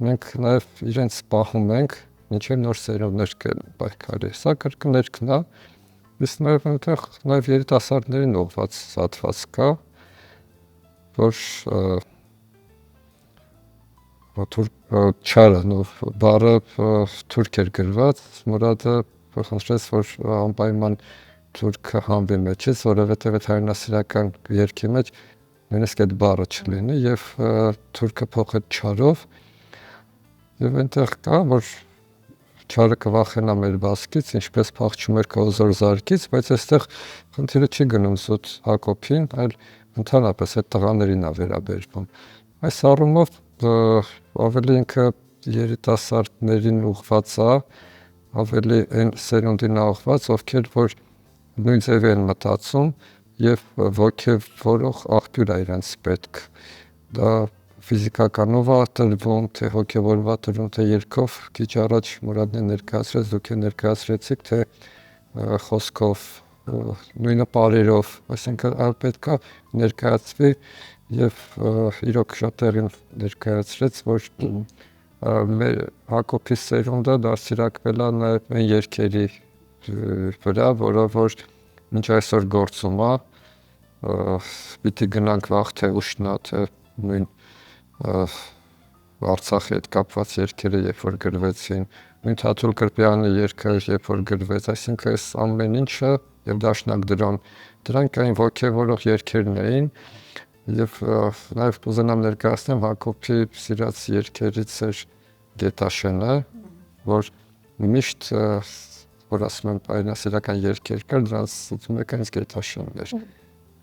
մենք նաեւ իրենց պահում ենք, մինչև նոր սերունդներ կելնեն պայքարի։ Սա կրկներգն է, իսկ նաեւ այնտեղ նաեւ երիտասարդներին ուղղված հատված կա, որ չարը բառը թուրք էր գրված, Մուրադը խնդրեց, որ անպայման թուրքը հանվի մեջից, որովհետև այդ հայրենասիրական երգի մեջ նույնիսկ այդ բառը չլինի եւ թուրքը փոխեց չարով եւ այնտեղ կա որ չարը կվախենա մեր բասկից, ինչպես փախչում էր կոզոր զարկից, բայց այստեղ խնդիրը չի գնում զուտ Հակոբին, այլ ընդհանրապես այդ տղաներին է վերաբերվում։ Այս առումով ավելի ինքը երիտասարդներին ուղղված է, ավելի այն սերունդին ուղղված, ովքեր որ նույն ձևի են մտածում եւ ոգևորող աղբյուր է իրենց պետք։ Դա ֆիզիկականով է տրվում, թե հոգևորվա տրվում, թե երգով, քիչ առաջ Մուրադն ներկայացրեց, դուք ներկայացրեցիք, թե խոսքով, նույնը պարերով, այսինքն պետք է ներկայացվի եւ իրոք շատերին ներկայացրեց, որ մեր Հակոբի սերունդը դաստիարակվել է նաեւ այն երգերի վրա, որը որ մինչ այսօր գործում է, պիտի գնանք վաղ թե ուշնա, թե նույն Արցախի հետ կապված երգերը, երբ որ գրվեցին, նույն Թաթուլ Կրպյանի երգը, երբ որ գրվեց, այսինքն այս ամեն ինչը եւ դաշնակ դրանք այն ոգևորող երգերն էին Եվ նաև կուզենամ ներկայացնեմ Հակոբի սիրած երգերից էր Գետաշենը, որ միշտ որ ասում եմ պայմանասիրական երգեր կար, դրանց մեկը հենց Գետաշենն էր։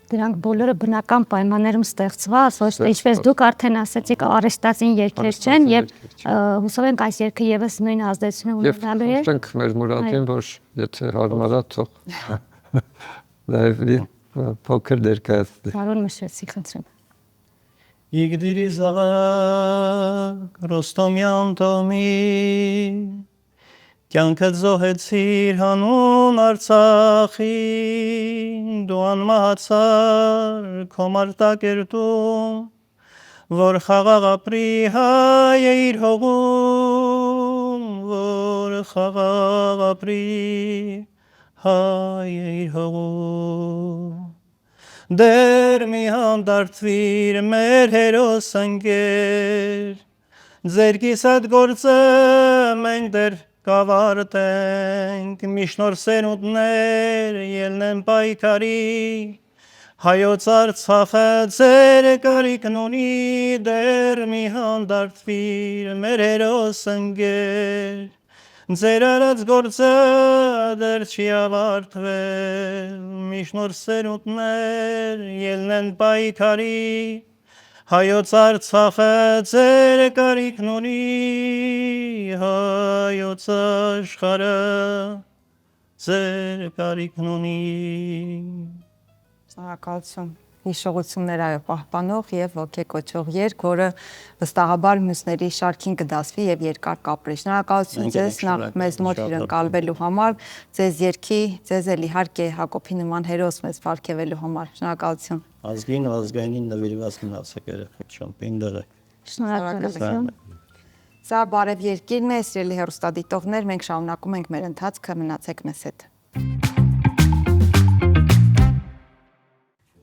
Դրանք բոլորը բնական պայմաններում ստեղծված, ոչ թե ինչպես դուք արդեն ասացիք, արեստացին երգեր չեն եւ հուսով ենք այս երգը եւս նույն ազդեցությունը ունենալու է։ Եվ ենք մեր մուրադին, որ եթե հարմար է, թող նաև փոքր ներկայացնի։ Բարոն Մշեցի, խնդրեմ։ Իգդիրի զաղակ Ռոստոմյան տոմի Կյանքդ զոհեցիր հանուն Արցախին, դու անմահացար քո մարտակերտում, որ խաղաղ ապրի հայ իր հողում, որ խաղաղ ապրի հայ իր հողում։ Դեր մի հանդարտվիր մեր հերոս ընկեր, ձեր կիսատ գործը մենք դեր կավարտենք, միշնոր սենուտներ ելնեն պայքարի, հայոց Արցախը ձեր կարիքն ունի, դեր մի հանդարտվիր մեր հերոս ընկեր, ձեր արած գործը դեռ չի ավարտվել, միշնոր սենուտներ ելնեն պայքարի, հայոց Արցախը ձեր կարիքն ունի, հայոց աշխարհը ձեր կարիքն ունի։ Շնորհակալություն։ Հիշողություններ այո պահպանող եւ ոգեկոչող երգ, որը վստահաբար մյուսների շարքին կդասվի եւ երկար կապրի։ Շնորհակալություն ձեզ նախ մեզ մոտ հյուրընկալվելու համար, ձեզ երգի, ձեզ էլ իհարկե Հակոբի նման հերոս մեզ պարգևելու համար։ Շնորհակալություն։ Ազգային նվիրված մնացեք երեխեք շամպինդերը։ Շնորհակալություն։ Սա բարև երկիրն է, սիրելի հեռուստադիտողներ, մենք շարունակում ենք մեր ընթացքը, մնացեք մեզ հետ։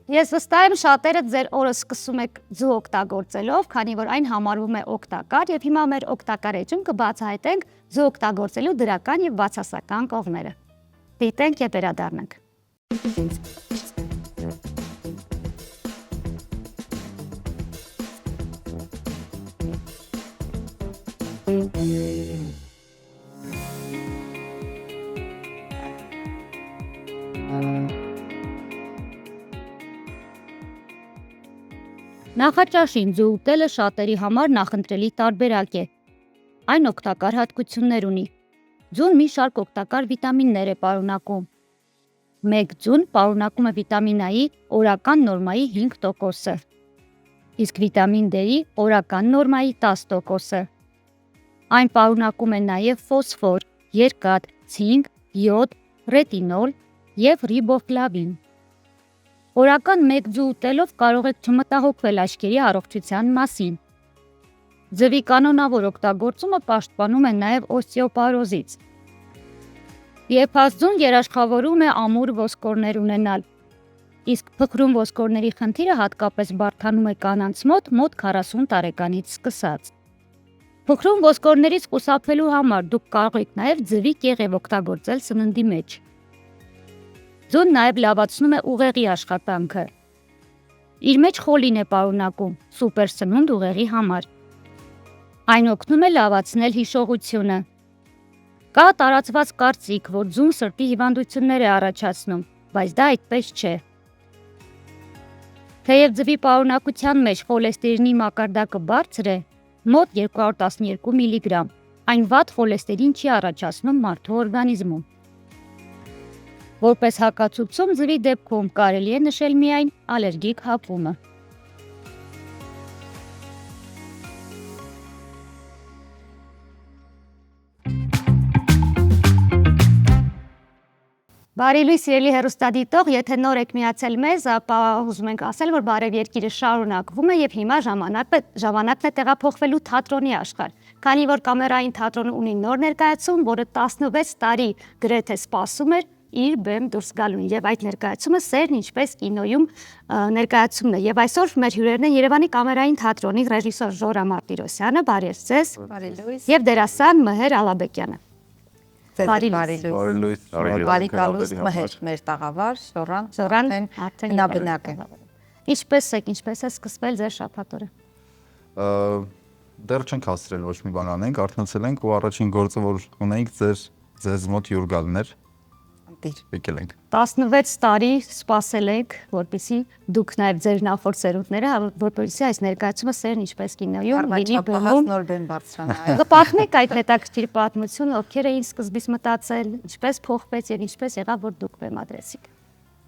Ես վստահ եմ շատերը ձեր օրը սկսում եք ձու օգտագործելով, քանի որ այն համարվում է օգտակար, եւ հիմա մեր օգտակար էջում կբացահայտենք ձու օգտագործելու դրական եւ բացասական կողմերը։ Դիտենք եւ վերադառնանք։ Նախաճաշին ձու ուտելը շատերի համար նախընտրելի տարբերակ է։ Այն օգտակար հատկություններ ունի։ Ձուն մի շարք օգտակար վիտամիններ է պարունակում։ Մեկ ձուն պարունակում է վիտամին A-ի օրական նորմայի 5%-ը, իսկ վիտամին D-ի օրական նորմայի 10%-ը։ Այն պարունակում է նաև ֆոսֆոր, երկաթ, ցինկ, յոդ, ռետինոլ և ռիբոֆլավին։ Օրական մեկ ձու ուտելով կարող եք չմտահոգվել աչքերի առողջության մասին։ Ձվի կանոնավոր օգտագործումը պաշտպանում է նաև օստեոպարոզից։ Եփած ձուն երաշխավորում է ամուր ոսկորներ ունենալ, իսկ փխրուն ոսկորների խնդիրը հատկապես բարդանում է կանանց մոտ 40 տարեկանից սկսած։ Փխրուն ոսկորներից խուսափելու համար դուք կարող եք նաև ձվի կեղև օգտագործել սննդի մեջ։ Ձուն նաև լավացնում է ուղեղի աշխատանքը։ Իր մեջ խոլին է պարունակում, սուպեր սնունդ ուղեղի համար։ Այն օգնում է լավացնել հիշողությունը։ Կա տարածված կարծիք, որ ձուն սրտի հիվանդություններ է առաջացնում, բայց դա այդպես չէ։ Թեև ձվի պարունակության մեջ խոլեստերինի մակարդակը բարձր է, մոտ 212 միլիգրամ, այն վատ խոլեստերին չի առաջացնում մարդու օրգանիզմում։ Որպես հակացուցում ձվի դեպքում կարելի է նշել միայն ալերգիկ հապումը։ Բարի լույս սիրելի հեռուստադիտող, եթե նոր եք միացել մեզ, ապա ուզում ենք ասել, որ Բարև երկիրը շարունակվում է եւ հիմա ժամանակն է տեղափոխվելու թատրոնի աշխարհ։ Քանի որ կամերային թատրոնը ունի նոր ներկայացում, որը 16 տարի գրեթե սպասում էր իր բեմ դուրս գալուն, եւ այդ ներկայացումը Սերն ինչպես կինոյում ներկայացումն է։ Եվ այսօր մեր հյուրերն են Երևանի կամերային թատրոնի ռեժիսոր Ժորա Մարտիրոսյանը, բարև ձեզ, Բարի լույս։ եւ դերասան Մհեր Ալաբեկյանը։ Բարի լույս։ Բարի գալուստ Մհեր, մեր տաղավար, Ժոռան Ժոռան արդեն բնաբնակ է։ Ինչպես է սկսվել ձեր շաբաթօրը։ Դեռ չենք հասցրել ոչ մի բան անենք, արթնացել ենք ու առաջին գործը որ ունենք ձեզ մոտ հյուր գալն էր։ Անտիր։ Եկել ենք։ 16 տարի սպասել եք, որպեսզի դուք նաև ձեր նախորդ սերունդները, որպեսզի այս ներկայացումը սերն ինչպես կինոյում լինի բեմում։ նոր բեմ բարձրանա։ Կպատմեք այդ հետաքրքիր պատմությունը, ովքեր էին սկզբից մտածել, ինչպես փոխվեց եւ ինչպես եղավ, որ դուք բեմադրեցիք։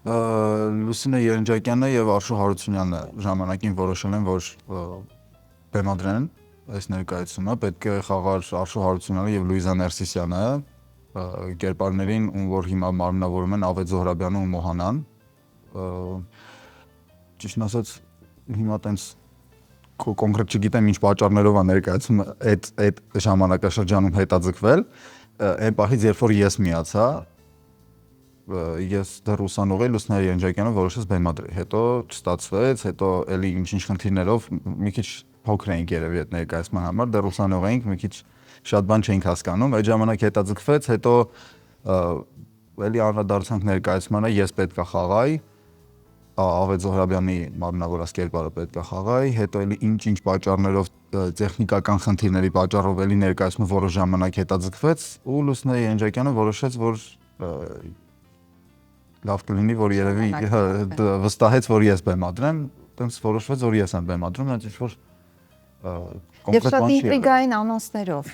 Լուսինե Երնջակյանը եւ Արշու Հարությունյանը ժամանակին որոշել են, որ բեմադրեն այս ներկայացումը, պետք է խաղար Արշու Հարությունյանը եւ Լուիզա Ներսիսյանը, կերպարներին, ում որ հիմա մարմնավորում են Ավետ Զոհրաբյանը ու Մոհանան։ Ճիշտն ասած, հիմա տենց կոնկրետ չգիտեմ ինչ պատճառներով է ներկայացումը այդ ժամանակաշրջանում հետաձգվել, այն պահից երբ որ ես միացա, ես դեռ ուսանող էի, Լուսինե Երնջակյանը որոշեց բեմադրել, հետո չստացվեց, հետո էլի ինչ-ինչ խնդիրներով մի քիչ փոքր էինք երևի այդ ներկայացման համար, դեռ ուսանող էինք, մի քիչ շատ բան չէինք հասկանում, այդ ժամանակ հետաձգվեց, հետո էլի անդրադարձանք ներկայացմանը, ես պետք է խաղայի, Ավետ Զոհրաբյանի մարմնավորած կերպարը պետք է խաղայի, հետո էլի ինչ-ինչ պատճառներով տեխնիկական խնդիրների պատճառով էլի ներկայացումը որոշ ժամանակ հետաձգվեց ու Լուսինե Երնջակյանը որոշեց, որ լավ կլինի, որ երևի վստահեց, որ ես բեմադրեմ, տենց որոշվեց, որ ես եմ բեմադրում, այնց ինչ-որ Եվ շատ ինտրիգային անոնսներով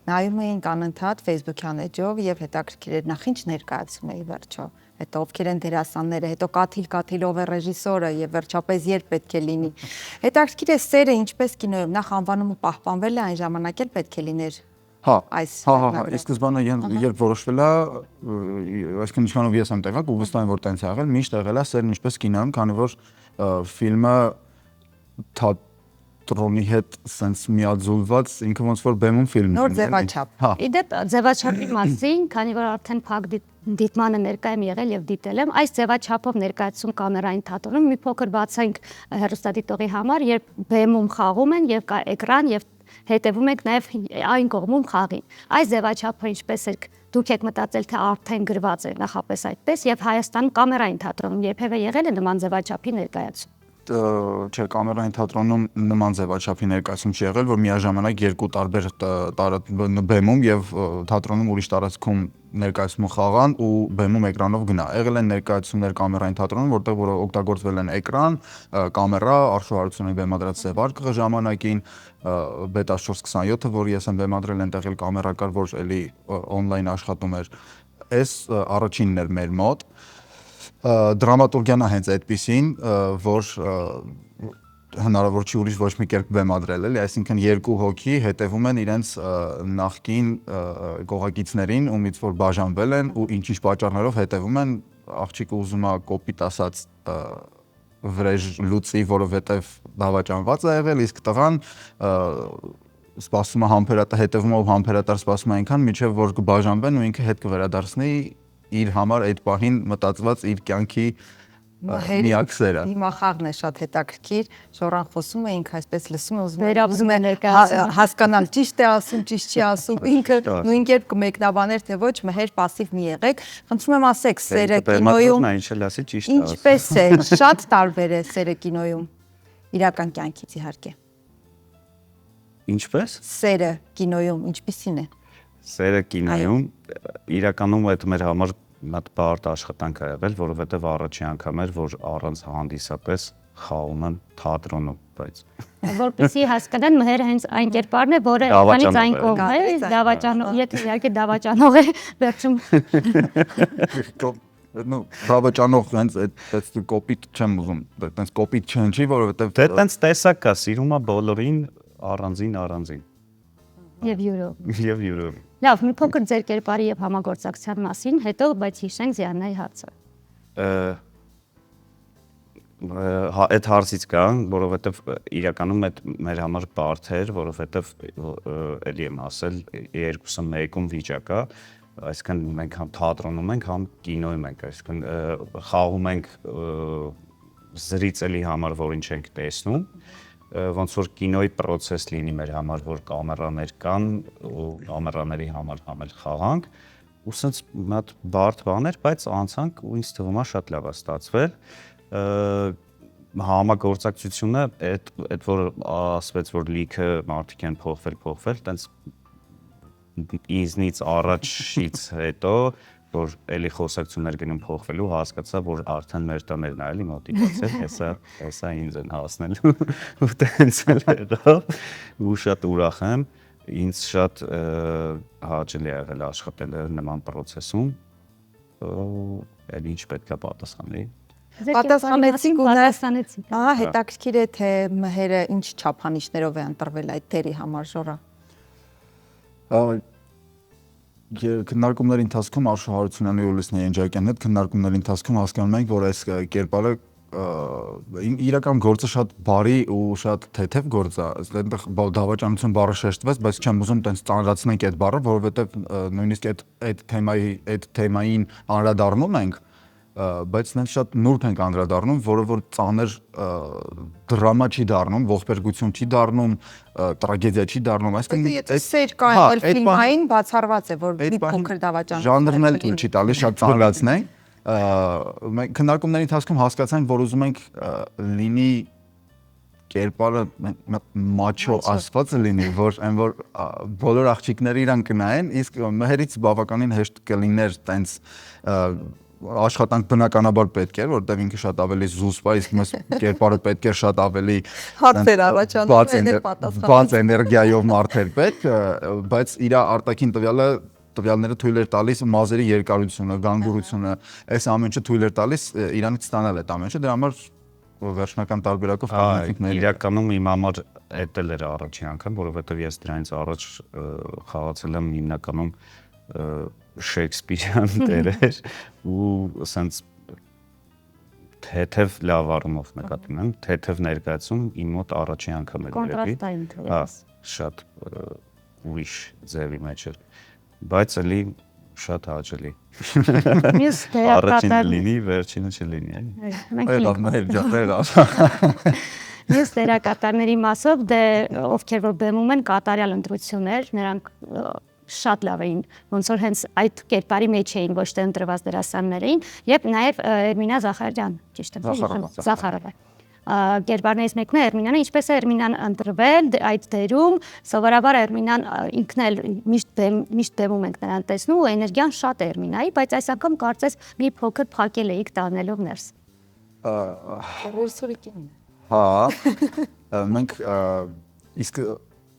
նայում էինք անընդհատ Facebook-յան էջով եւ հետաքրքիր էր նախ ինչ ներկայացում էի վերջո, հետո ովքեր են դերասանները, հետո Կաթիլով է ռեժիսորը եւ վերջապես երբ պետք է լինի։ Հետաքրքիր է սերը ինչպես կինոյում նախ անվանումը պահպանվել է այն ժամանակ էլ պետք է լիներ։ Հա, Այս Իսկ սկզբանե երբ որոշվել է, այսինքն ինչքանով ես եմ տեղակ ու վստահ եմ, որ տենց է եղել, միշտ եղել է սերն ինչպես կինոյում, քանի որ ֆիլմը թատրոնի հետ սենց միաձուլված ինքը ոնց որ բեմում ֆիլմ նոր ձևաչափ։ Հա։ Իդեպ ձևաչափի մասին, քանի որ արդեն փակ դիտմանը ներկա եմ եղել եւ դիտել եմ, այս ձևաչափով ներկայացում կամերային թատրոնում մի փոքր բացենք հեռուստադիտողի համար, երբ բեմում խաղում են եւ կա էկրան եւ հետևում եք նաեւ այն կողմում խաղին։ Այս ձևաչափը ինչպես է դուք եք մտածել թե արդեն գրված է նախապես այդպես եւ Հայաստանում կամերային թատրոնում երբևէ եղել է նման ձևաչափի ներկայացում։ Չէ, կամերային թատրոնում նման ձևաչափի ներկայացում չի եղել, որ միաժամանակ երկու տարբեր բեմում եւ թատրոնում ուրիշ տարածքում ներկայացումը խաղան ու բեմում էկրանով գնա։ Եղել են ներկայացումներ կամերային թատրոնում, որտեղ որ օգտագործվել են էկրան, կամերա, Արշու Հարությունյանի բեմադրած Սևարկղը ժամանակին, Beta 427-ը, որ ես եմ բեմադրել, այնտեղ էլ կամերա կար, որ էլի on-line աշխատում էր։ Այս առաջինն էր մեր մոտ։ Դրամատուրգիան է հենց այդպիսին, որ հնարավոր չի ուրիշ ոչ մի կերպ բեմադրել, էլի, այսինքն երկու հոգի հետևում են իրենց նախկին կողակիցներին, ումից որ բաժանվել են ու ինչ-ինչ պատճառներով հետևում են, աղջիկը ուզում է կոպիտ ասած վրեժ լուծի, որովհետև դավաճանված է եղել, իսկ տղան սպասում է համբերատար, հետևում է ու համբերատար սպասում է այնքան, մինչև որ կբաժանվեն ու ինքը հետ կվերադարձնի իր համար այդ պահին մտածված իր կյանքի միակ սերը։ Հիմա խաղն է շատ հետաքրքիր, Ժորան խոսում է, ինքը այսպես լսում է, Վերաբզում է ներկայացումը։ հասկանալ ճիշտ է ասում, ճիշտ չի ասում, ինքը նույն կերպ կմեկնաբաներ, թե ոչ, մհեր пассив մի եղեք։ Խնդրում եմ ասեք, սերը կինոյում ինչ էլ ասի ճիշտ է։ ինչպես է, շատ տարբեր է սերը կինոյում, իրական կյանքից իհարկե։ Ինչպես։ Սերը կինոյում ինչպիսին է։ Սերը կինոյում իրականում այդ մեր համար մատ բարդ աշխատանք է եղել, որովհետև առաջի անգամ էր, որ առանց հանդիսատես խաղում են թատրոնում, բայց Որպեսզի հասկանան մհերը հենց այն կերպարն է, որը քանից այն կողմ է, դավաճանող, եթե իհարկե դավաճանող է, վերջում Ну, դավաճանող հենց այդ կոպիտ չեմ ուզում, այտենց կոպիտ չհնչի, որովհետև դե տենց տեսակ կա, սիրում է բոլորին առանձին եւ յուրով։ եւ յուրով։ Լավ, մի փոքր ձեր կերպարի եւ համագործակցության մասին, հետո բայց հիշենք Զիաննայի հարցը։ Այդ հարցից կա, որովհետև իրականում այդ մեր համար բարդ էր, որովհետև էլի եմ ասել, երկուսը մեկում վիճակ է, այսինքն մենք համ թատրոնում ենք, համ կինոյում ենք, այսինքն խաղում ենք զրիցելի համար, որին չենք տեսնում, ոնց որ կինոյի process լինի մեր համար, որ կամերաներ կան ու կամերաների համար համել խաղանք, ու սենց մատ բարդ բաներ, բայց անցանք ու ինձ թվում է շատ լավ է ստացվել։ համագործակցությունը այդ որ ասվեց որ լիքը մարդիկ են փոխվել, տենց իզնից առաջից հետո որ էլի խոսակցություններ գնում փոխվելու հասկացա որ արդեն մեր տներն այլի մոտիվացիա հեսա ինձ են հասնելու ու տենց էլ եղավ ու շատ ուրախ եմ ինձ շատ հաճելի է եղել աշխատել նման process-ում էլ ինչ պետքա պատասխանել Պատասխանեցիք ու հետաքրքիր է թե մհերը ինչ չափանիշներով է ընտրվել այդ դերի համար Ժորա քննարկումների ընթացքում Արշու Հարությունյանի ու Լուսնե Ենջակյանի հետ քննարկումների ընթացքում հասկանում ենք որ այս կերպարը իրական գործը շատ բարի ու շատ թեթև գործ է այստեղ դավաճանություն բառը շեշտվեց բայց չեմ ուզում տենց ծանրացնենք այդ բառը որովհետև նույնիսկ այդ թեմային անդրադառնում ենք բայց նենց շատ նուրբ ենք անդրադառնում, որը որ ծանր դրամա չի դառնում, ողբերգություն չի դառնում, տրագեդիա չի դառնում, այսինքն եթե սեր կա եղել ֆիլմային բացառված է, որ մի փոքր դավաճանություն ժանրն էլ թույլ չի տալիս շատ ծանրացնենք, մենք քննարկումների ընթացքում հասկացանք, որ ուզում ենք լինի կերպարը մաչո ասվածը լինի, որ այն որ բոլոր աղջիկները իրան կնայեն, իսկ մհերից բավականին հեշտ կլիներ տենց աշխատանք բնականաբար պետք էր, որտեղ ինքը շատ ավելի զուսպ է, իսկ մեզ կերպարը պետք է շատ ավելի հարցեր առաջանում, բաց էներգիայով մարդեր պետք, բայց իր արտաքին տվյալները թույլ էր տալիս մազերի երկարությունը, գանգուրությունը, այս ամեն ինչը թույլ էր տալիս իրանից ստանալ այդ ամեն ինչը, դրա համար վերջնական տարբերակով կազմեցինք մեր իրականում իմ համար էդ էլ էր առաջին անգամ, որովհետև ես դրանից առաջ խաղացել եմ հիմնականում Շեքսպիրյան տերեր ու ասենց թեթև լավ առումով նկատի ունեմ, թեթև ներկայացում իմ մոտ առաջին անգամ է կոնտրաստային թվաց։ Շատ ուրիշ ձևի մեջ էր, բայց էլի շատ հաճելի։ Մյուս Առաջինը լինի, վերջինը չլինի, Մյուս դերակատարների մասով դե ովքեր որ բեմում են կատարյալ ընտրություններ, նրանք շատ լավ էին, ոնց որ հենց այդ կերպարի մեջ էին, ոչ թե ընտրված դերասաններ էին, եւ նաեւ Էրմինա Զախարյան, ճիշտ եմ, Զախարովա։ Կերպարներից մեկն է Էրմինանը, ինչպես է Էրմինան ընտրվել այդ դերում, սովորաբար Էրմինան ինքն էլ միշտ բեմում ենք նրան տեսնում ու էներգիան շատ է Էրմինայի, բայց այս անգամ կարծես մի փոքր փակել էիք տանելով ներս։ Հա, մենք իսկ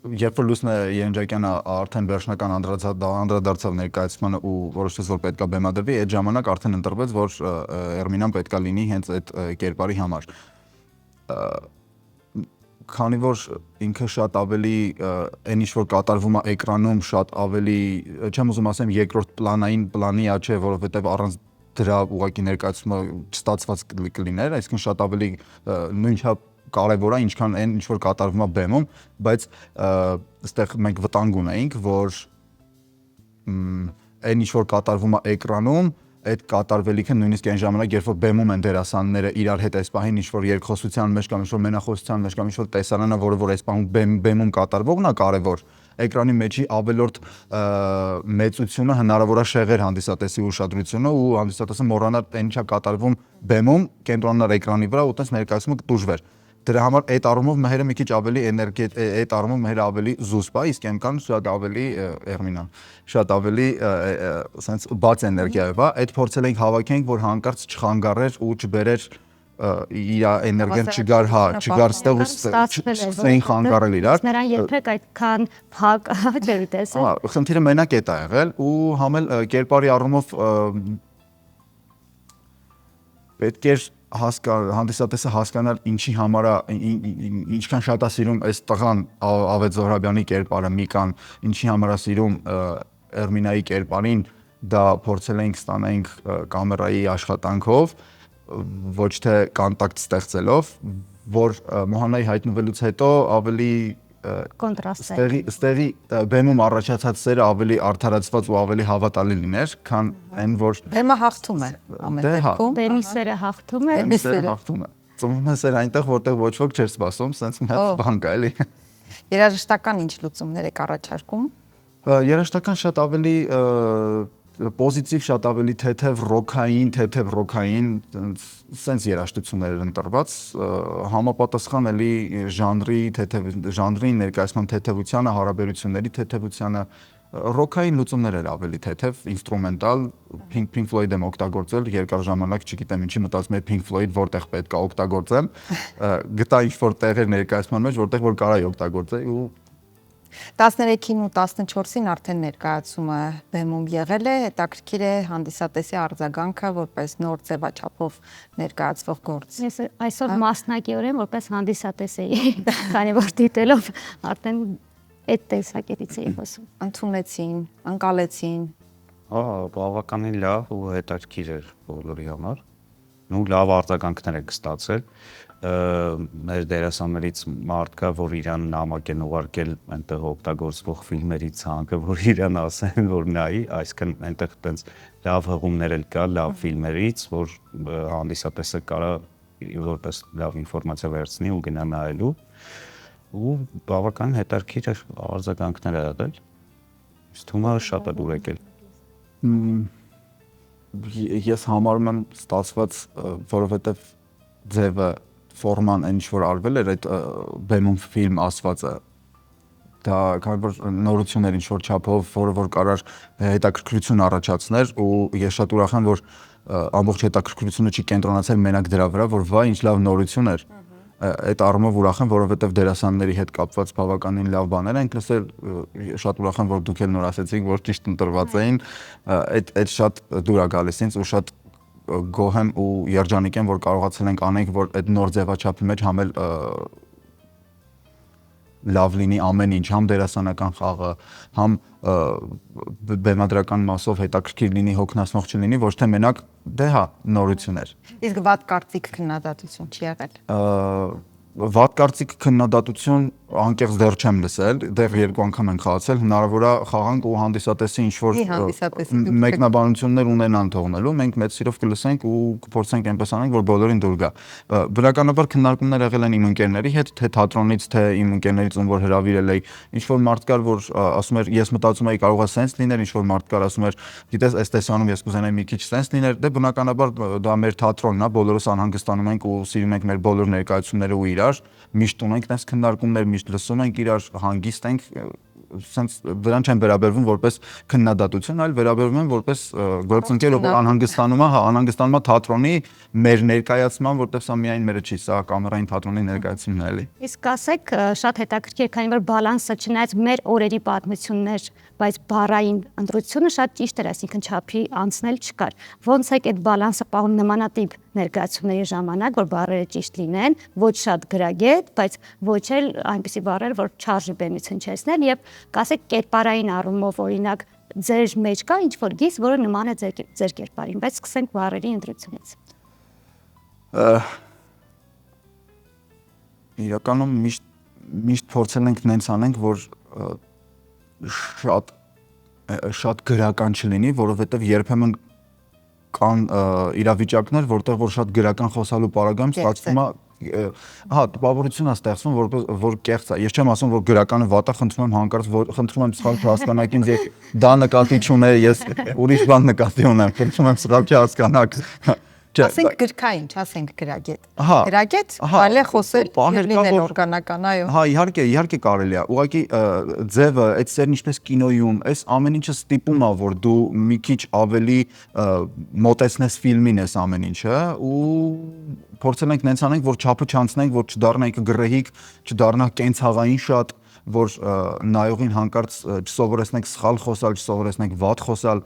երբ որ Լուսնե Ենջակյանը արդեն վերջնական անդրադարձավ ներկայացմանը ու որոշեց որ պետքա բեմադրվի, այդ ժամանակ արդեն ընտրվեց որ Էրմինան պետքա լինի հենց այդ կերպարի համար։ Քանի որ ինքը շատ ավելի այն ինչ որ կատարվում է էկրանում շատ ավելի չեմ ուզում ասեմ երկրորդ պլանի ա չէ, որովհետև առանց դրա ուղղակի ներկայացումը չստացված կլիներ, այսինքն շատ ավելի նույնչափ կարևոր է ինչքան այն ինչ որ կատարվում է բեմում, բայց այստեղ մենք վտանգ ունեինք, որ այն ինչ որ կատարվում է էկրանում, այդ կատարվելիքը նույնիսկ այն ժամանակ, երբ որ բեմում են դերասանները իրար հետ այս պահին ինչ որ երկխոսության մեջ կամ ինչ որ մենախոսության մեջ կամ ինչ որ տեսարանա, որը որ այս պահում բեմում կատարվողն է կարևոր, էկրանի մեջի ավելորդ մեծությունը հնարավոր է շեղեր հանդիսատեսի ուշադրությունը ու հանդիսատեսը մոռանար այն ինչա կատարվում բեմում, կենտրոնանար էկրանի վրա ու այդպես ներկայացումը կտուժվեր։ Դրա համար այդ առումով մհերը մի քիչ ավելի այդ առումով մհերը ավելի զուսպ է, իսկ անկան շատ ավելի Էրմինան, շատ ավելի ասենց բաց էներգիայով է, այդ փորձել ենք հավաքենք, որ հանկարծ չխանգարեր ու չբերեր իր էներգիան չգար, հա, չգար ստեղ ու ստեղ խանգարել իրար։ Նրան երբեք այդքան փակ չէր տեսել։ Հա, խնդիրը մենակ է դա եղել ու համել կերպարի առումով պետք էր հանդիսատեսը հասկանալ ինչի համար ինչքան շատ է սիրում այս տղան Ավետ Զոհրաբյանի կերպարը Միկան, ինչի համար է սիրում Էրմինայի կերպարին, դա փորձել ենք ստանանք կամերայի աշխատանքով, ոչ թե կոնտակտ ստեղծելով, որ Մոհանայի հայտնվելուց հետո ավելի ստեղի բեմում առաջացած սերը ավելի արդարացված ու ավելի հավատալի լիներ, քան այն որ բեմը հաղթում է ամեն դեպքում։ Բեմի սերը հաղթում է։ Բեմի սերը հաղթում է։ Ծնվում է սեր այնտեղ, որտեղ ոչ ոք չէր սպասում, սենց մի հատ բան կա էլի։ Երաժշտական ինչ լուծումներ եք առաջարկում։ Երաժշտական շատ ավելի պոզիտիվ, շատ ավելի թեթև ռոքային, սենց երաժշտություններ են ընտրված, համապատասխան էլի ժանրի ներկայացման թեթևությանը, հարաբերությունների թեթևությանը, ռոքային լուծումներ էր ավելի թեթև, ինստրումենտալ, Pink Floyd եմ օգտագործել, երկար ժամանակ չգիտեմ ինչի մտածում եմ Pink Floyd որտեղ պետք է օգտագործեմ, գտա ինչ-որ տեղեր ներկայացման մեջ, որտեղ որ կարայի օգտագործել ու 13-ին ու 14-ին արդեն ներկայացումը բեմում եղել է, հետաքրքիր է հանդիսատեսի արձագանքը որպես նոր ձևաչափով ներկայացվող գործ։ Ես այսօր մասնակիորեն որպես հանդիսատես էի, քանի որ դիտելով արդեն այդ տեսակետից էի խոսում։ Ընդունեցին, ընկալեցին։ Բավականին լավ ու հետաքրքիր էր բոլորի համար։ Ու լավ արձագանքներ եք ստացել։ Մեր դերասաններից մարդ կա, որ իրան նամակ են ուղարկել այնտեղ օգտագործվող ֆիլմերի ցանկը, որ իրան ասեն, որ նայի, այսինքն այնտեղ տենց լավ հղումներ էլ կա, լավ ֆիլմերից, որ հանդիսատեսը կարա որպես լավ ինֆորմացիա վերցնի ու գնա նայելու։ Ու բավական հետաքրքիր արձագանքներ ա եղել։ Իսկ թվում է շատ է դուր եկել։ Ես համարում եմ ստացված, որովհետև ձևը ֆորման այն ինչ որ արվել էր այդ բեմում ֆիլմ ասվածը դա քանի որ նորություններ ինչ որ չափով որ կարար հետաքրքրություն առաջացներ ու ես շատ ուրախ եմ որ ամբողջ հետաքրքրությունը չի կենտրոնացել մենակ դրա վրա որ վայ ինչ լավ նորություն էր այդ առումով ուրախ եմ որովհետև դերասանների հետ կապված բավականին լավ բաներ են լսել շատ ուրախ եմ որ դուք էլ նոր ասեցիք որ ճիշտ ընտրված էին այդ շատ դուր է գալիս ինձ ու շատ գոհ եմ ու երջանիկ եմ որ կարողացել ենք անենք որ այդ նոր ձևաչափի մեջ համ էլ լավ լինի ամեն ինչ համ դերասանական խաղը համ բեմադրական մասով հետաքրքիր լինի հոգնածնող չլինի ոչ թե մենակ դե հա նորություններ Իսկ վատ կարծիք քննադատություն չի եղել վատ կարծիք քննադատություն անկեղծ դեռ չեմ լսել, դեռ երկու անգամ են խաղացել, հնարավոր է խաղանք ու հանդիսատեսի ինչ-որ մեկնաբանություններ ունենան թողնելու, մենք մեծ սիրով կլսենք ու կփորձենք այնպես անենք, որ բոլորին դուր գա։ Բնականաբար քննարկումներ եղել են իմ ընկերների հետ, թե թատրոնից, թե իմ ընկերներից ում որ հրավիրել էի, ինչ-որ մարդ կար, որ ասում էր, ես մտածում էի կարող է սենս լիներ, ինչ-որ մարդ կար, ասում էր, գիտես, այս տեսանում ես կուզենայի մի քիչ սենս լիներ, դե բնականաբար դա մեր թատրոնն է, բոլորս անհանգստանում ենք ու սիրում ենք մեր բոլոր ներկայացումները ու իրար, միշտ ունենք այս քննարկումներ միշտ լսում ենք իրար հանգիստ ենք sense դրան չեն վերաբերվում որպես քննադատություն, այլ վերաբերվում են որպես գործընկեր, ով անհանգստանում է, հա, անհանգստանում է թատրոնի մեր ներկայացման, որտեղ սա միայն մերը չի, սա կամերային թատրոնի ներկայացումն է էլի։ Իսկ ասեք, շատ հետաքրքիր, քանի որ բալանսը չնայած մեր օրերի պատմություններ, բայց բառային ընտրությունը շատ ճիշտ էր, այսինքն չափի անցնել չկար։ Ոնց է այդ բալանսը պահում նմանատիպ ներկայացումների ժամանակ, որ բառերը ճիշտ լինեն, ոչ շատ գրագետ, բայց ոչ էլ այնպիսի բառեր, որ չարժի բեմից հնչեցնել եւ կասեք կերպարային առումով օրինակ ձեր մեջ կա ինչ որ գիծ, որը նման է ձեր կերպարին, բայց սկսենք բառերի ընտրությունից։ Իրականում միշտ փորձել ենք նենց անենք, որ շատ գրական չլինի, որովհետև երբեմն կան իրավիճակներ, որտեղ որ շատ գրական խոսալու պարագայում ստացվում է հա, տպավորություն է ստեղծվում, որ կեղծ է։ Ես չեմ ասում, որ գրականը վատ է, խնդրում եմ հանկարծ, խնդրում եմ սխալ չհասկանաք ինձ, դա նկատի չունե, ես ուրիշ բան նկատի ունեմ, խնդրում եմ սխալ չհասկանաք։ Ասենք գրքային, չասենք գրագետ։ Գրագետ, այլ է խոսել լինել օրգանական, այո։ Հա, իհարկե կարելի է։ Ուղղակի ձևը, այդ սերն ինչպես կինոյում, այս ամեն ինչը ստիպում է, որ դու մի քիչ ավելի մոտեցնես ֆիլմին այս ամեն ինչը ու փորձել ենք նենց անենք, որ չափը չանցնենք, որ չդառնա գրեհիկ, չդառնա կենցաղային շատ, որ նայողին հանկարծ չսովորեցնենք սխալ խոսալ, չսովորեցնենք վատ խոսալ,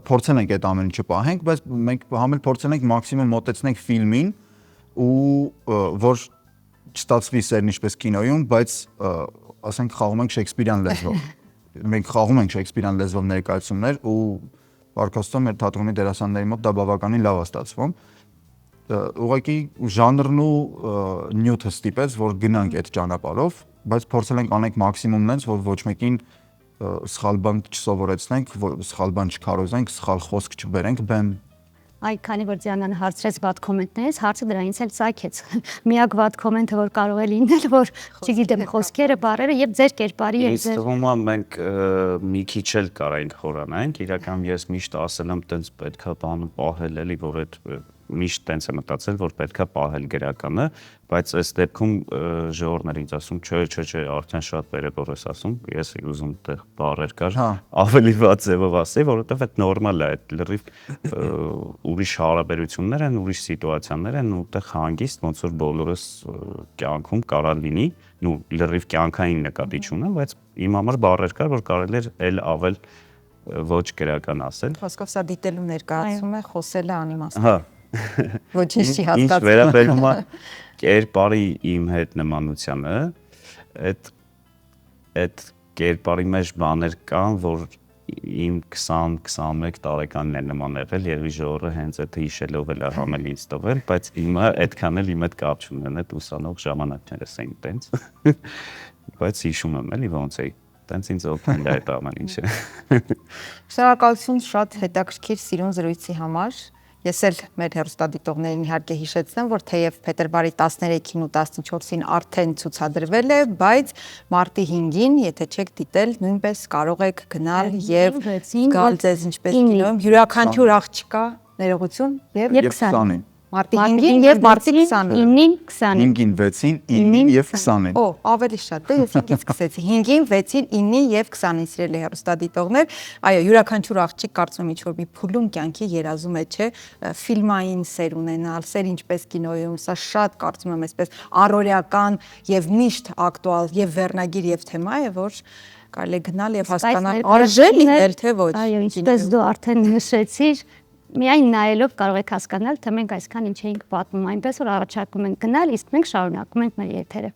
փորձել ենք այդ ամեն ինչը պահենք, բայց մենք համ էլ փորձել ենք մաքսիմում մոտեցնենք ֆիլմին ու որ չստացվի սերն ինչպես կինոյում, բայց ասենք խաղում ենք շեքսպիրյան լեզվով։ Մենք խաղում ենք շեքսպիրյան լեզվով ներկայացումներ ու Պարքաստո մեր թատրոնի դերասանների մոտ դա բավականին լավ է ստացվում։ Ուղղակի ժանրն ու նյութը ստիպեց, որ գնանք այդ ճանապարհով, բայց փորձել ենք անենք մաքսիմումն այնց, որ ոչ մեկին սխալ բան չսովորեցնենք, սխալ բան չքարոզենք, սխալ խոսք չբերենք բեմ։ Այ քանի որ Ձիանանը հարցրեց վատ կոմենտներից, հարցը դրանից էլ ծագեց։ Միակ վատ կոմենտը, որ կարող է լինել, որ չգիտեմ, խոսքերը, բառերը եւ ձեր կերպարի եւ Ինձ թվում է մենք մի քիչ էլ կարայինք խորանանք, իրական ես միշտ ասել եմ, տենց պետքա բանը պահել էլի, որ այդ միշտ տենց եմ մտածել, որ պետքա պահել գրականը, բայց այս դեպքում ժողովուրդն ինձ ասում, չէ, արդեն շատ վերևով ես ասում, ես եկ ուզում տեղ բառեր կար, ավելի վատ ձևով ասեի, որովհետև այդ նորմալ է, այդ լրիվ ուրիշ հարաբերություններ են, ուրիշ սիտուացիաներ են, ու տեղ հանգիստ, ոնց որ բոլորս կյանքում կարա լինի, ու լրիվ կյանքային նկատի չունեմ, բայց իմ համար բառեր կար, որ կարելի էր էլ ավել ոչ գրական ասել։ Խոսքով սա դիտելու ներկայացում է, խոսելը անիմաստ։ Հա։ Ոչինչ չի Ինչ հասկացվում։ վերաբերում է կերպարի իմ հետ նմանությանը, այդ կերպարի մեջ բաներ կան, որ իմ 20-21 տարեկանն է նման եղել, երևի ժողովուրդը հենց այդ հիշելով էլ համել ինձ տվել, բայց հիմա այդքան էլ իմ հետ կապ չունեն, այդ ուսանող ժամանակներս էին տենց, բայց հիշում եմ էլի ոնց էի, տենց ինձ օգնել է այդ ամեն ինչը։ Շնորհակալություն շատ հետաքրքիր սիրուն զրույցի համար։ Ես էլ մեր հեռուստադիտողներին իհարկե հիշեցնեմ, որ թեև փետրվարի 13-ին ու 14-ին արդեն ցուցադրվել է, բայց մարտի 5-ին, եթե չեք դիտել, նույնպես կարող եք գնալ եւ գալ ձեզ ինչպես կինոյում, յուրաքանչյուր աղջկա ներողություն եւ 20-ին։ մարտի 5-ին եւ մարտի 20-ին։ 9-ին, 5-ին, 6-ին, 9-ին եւ 20-ին։ Օ, ավելի շատ է, ես 5-ից սկսեցի։ 5-ին, 6-ին, 9-ին եւ 20-ին սիրելի հեռուստադիտողներ։ Այո, յուրաքանչյուր աղջիկ կարծում եմ ինչ-որ մի փուլում կյանքի երազում է, չէ, ֆիլմային սեր ունենալ, սեր ինչպես կինոյում, սա շատ կարծում եմ այսպես առօրեական եւ միշտ ակտուալ եւ վերնագիր եւ թեմա է, որ կարելի է գնալ եւ հասկանալ արժե լինել թե ոչ։ այո, ինչպես դու արդեն նշեցիր, միայն նայելով կարող եք հասկանալ, թե մենք այսքան ինչ էինք պատմում, այնպես որ առաջարկում ենք գնալ, իսկ մենք շարունակում ենք մեր եթերը։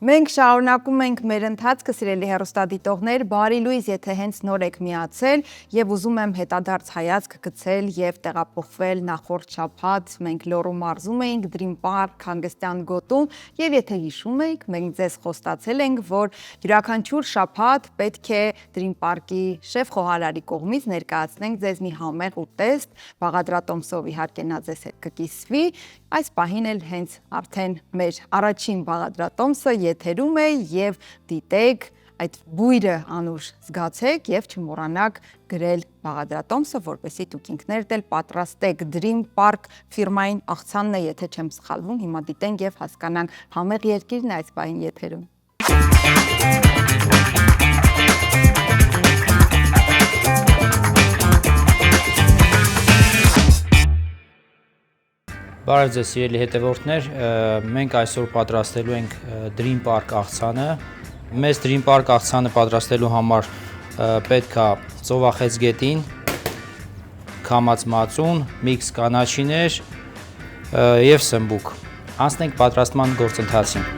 Մենք շարունակում ենք մեր ընթացքը, սիրելի հեռուստադիտողներ, բարի լույս, եթե հենց նոր եք միացել եւ ուզում եմ հետադարձ հայացք գցել եւ տեղափոխվել նախորդ շաբաթ մենք Լոռու մարզում էինք Dream Park հանգստյան գոտում եւ եթե հիշում եք, մենք ձեզ խոստացել ենք, որ յուրաքանչյուր շաբաթ պետք է Dream Park-ի շեֆ խոհարարի կողմից ներկայացնենք ձեզ մի համեղ ուտեստ, Բաղադրատոմսով իհարկե նա ձեզ հետ կկիսվի, այս պահին էլ հենց արդեն մեր առաջին Բաղադրատոմսը եթերում է եւ դիտեք այդ բույրը անուշ զգացեք եւ չմոռանաք գրել Բաղադրատոմսը, որպեսզի դուք ինքներդ էլ պատրաստեք Dream Park ֆիրմային աղցանն է, եթե չեմ սխալվում, հիմա դիտենք եւ հասկանանք համեղ երկիրն է այս պահին եթերում։ Բարև ձեզ սիրելի հետևորդներ, մենք այսօր պատրաստելու ենք Dream Park աղցանը։ Մեզ Dream Park աղցանը պատրաստելու համար պետք է ծովախեցգետին, քամած մածուն, միքս կանաչիներ եւ սմբուկ։ Անցնենք պատրաստման գործընթացին։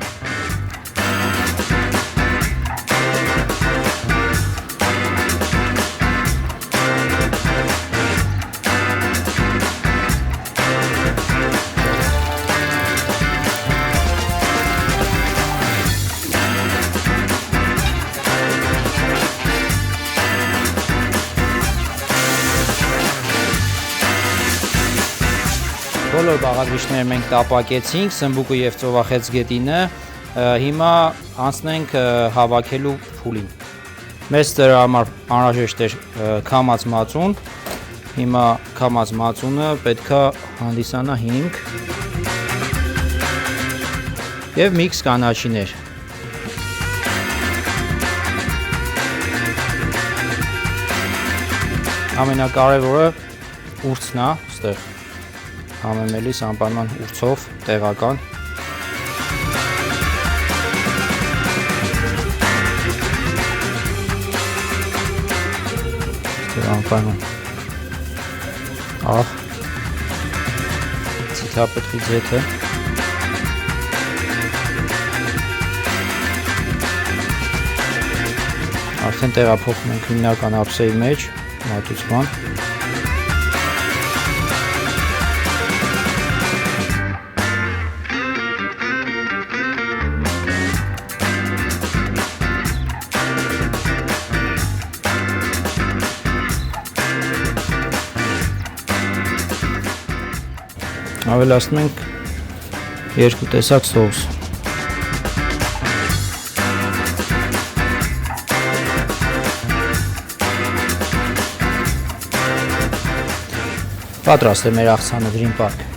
Բոլոր բաղադրիչները մենք տապակեցինք, սմբուկը եւ ծովախեցգետինը, հիմա անցնենք հավաքելու փուլին։ Մեզ դրա համար անհրաժեշտ է քամած մածուն, հիմա քամած մածունը պետքա հանդիսանա 5 եւ միքս կանաչիներ։ Ամենակարևորը ուրցն է, այստեղ համեմելիս անպայման ուրցով, տեղական։ Անպայման աղ, ցիկապետի ձեթը։ Արդեն տեղափոխում ենք հիմնական ափսեի մեջ, մատուցման։ ավելացնում ենք 2 տեսակ սոուս։ Պատրաստ է մեր աղցանը Dream Park։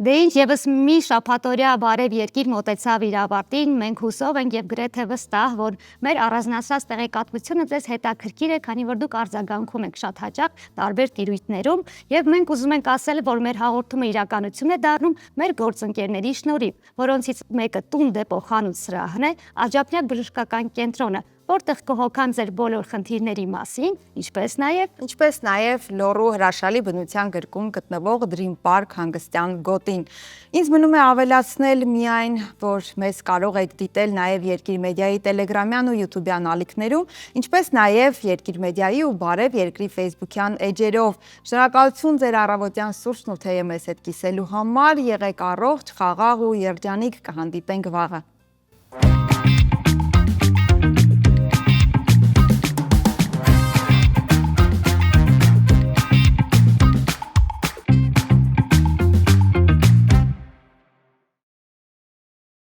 Դե ինչ եւս մի շաբաթօրյա բարև երկիր մոտեցավ իր ավարտին, մենք հուսով ենք եւ գրեթե վստահ, որ մեր առանձնացած տեղեկատվությունը ձեզ հետաքրքիր է, քանի որ դուք արձագանքում եք շատ հաճախ տարբեր տիրույթներում եւ մենք ուզում ենք ասել, որ մեր հաղորդումը իրականություն է դառնում մեր գործընկերների շնորհիվ, որոնցից մեկը Տուն դեպո խանութ սրահն է, Աջափնյակ բժշկական կենտրոնը, որտեղ կհոգան ձեր բոլոր խնդիրների մասին, ինչպես նաև Լոռու հրաշալի բնության գրկում գտնվող Dream Park հանգստյան գոտին։ Ինձ մնում է ավելացնել միայն, որ մեզ կարող եք դիտել նաև Երկիր մեդիայի տելեգրամյան ու յութուբյան ալիքներում, ինչպես նաև Երկիր մեդիայի ու Բարև Երկրի ֆեյսբուքյան էջերով։ Շնորհակալություն ձեր առավոտյան սուրճն ու թեյը մեզ հետ կիսելու համար, եղեք առողջ, խաղաղ ու երջանիկ, կհանդիպենք վաղը։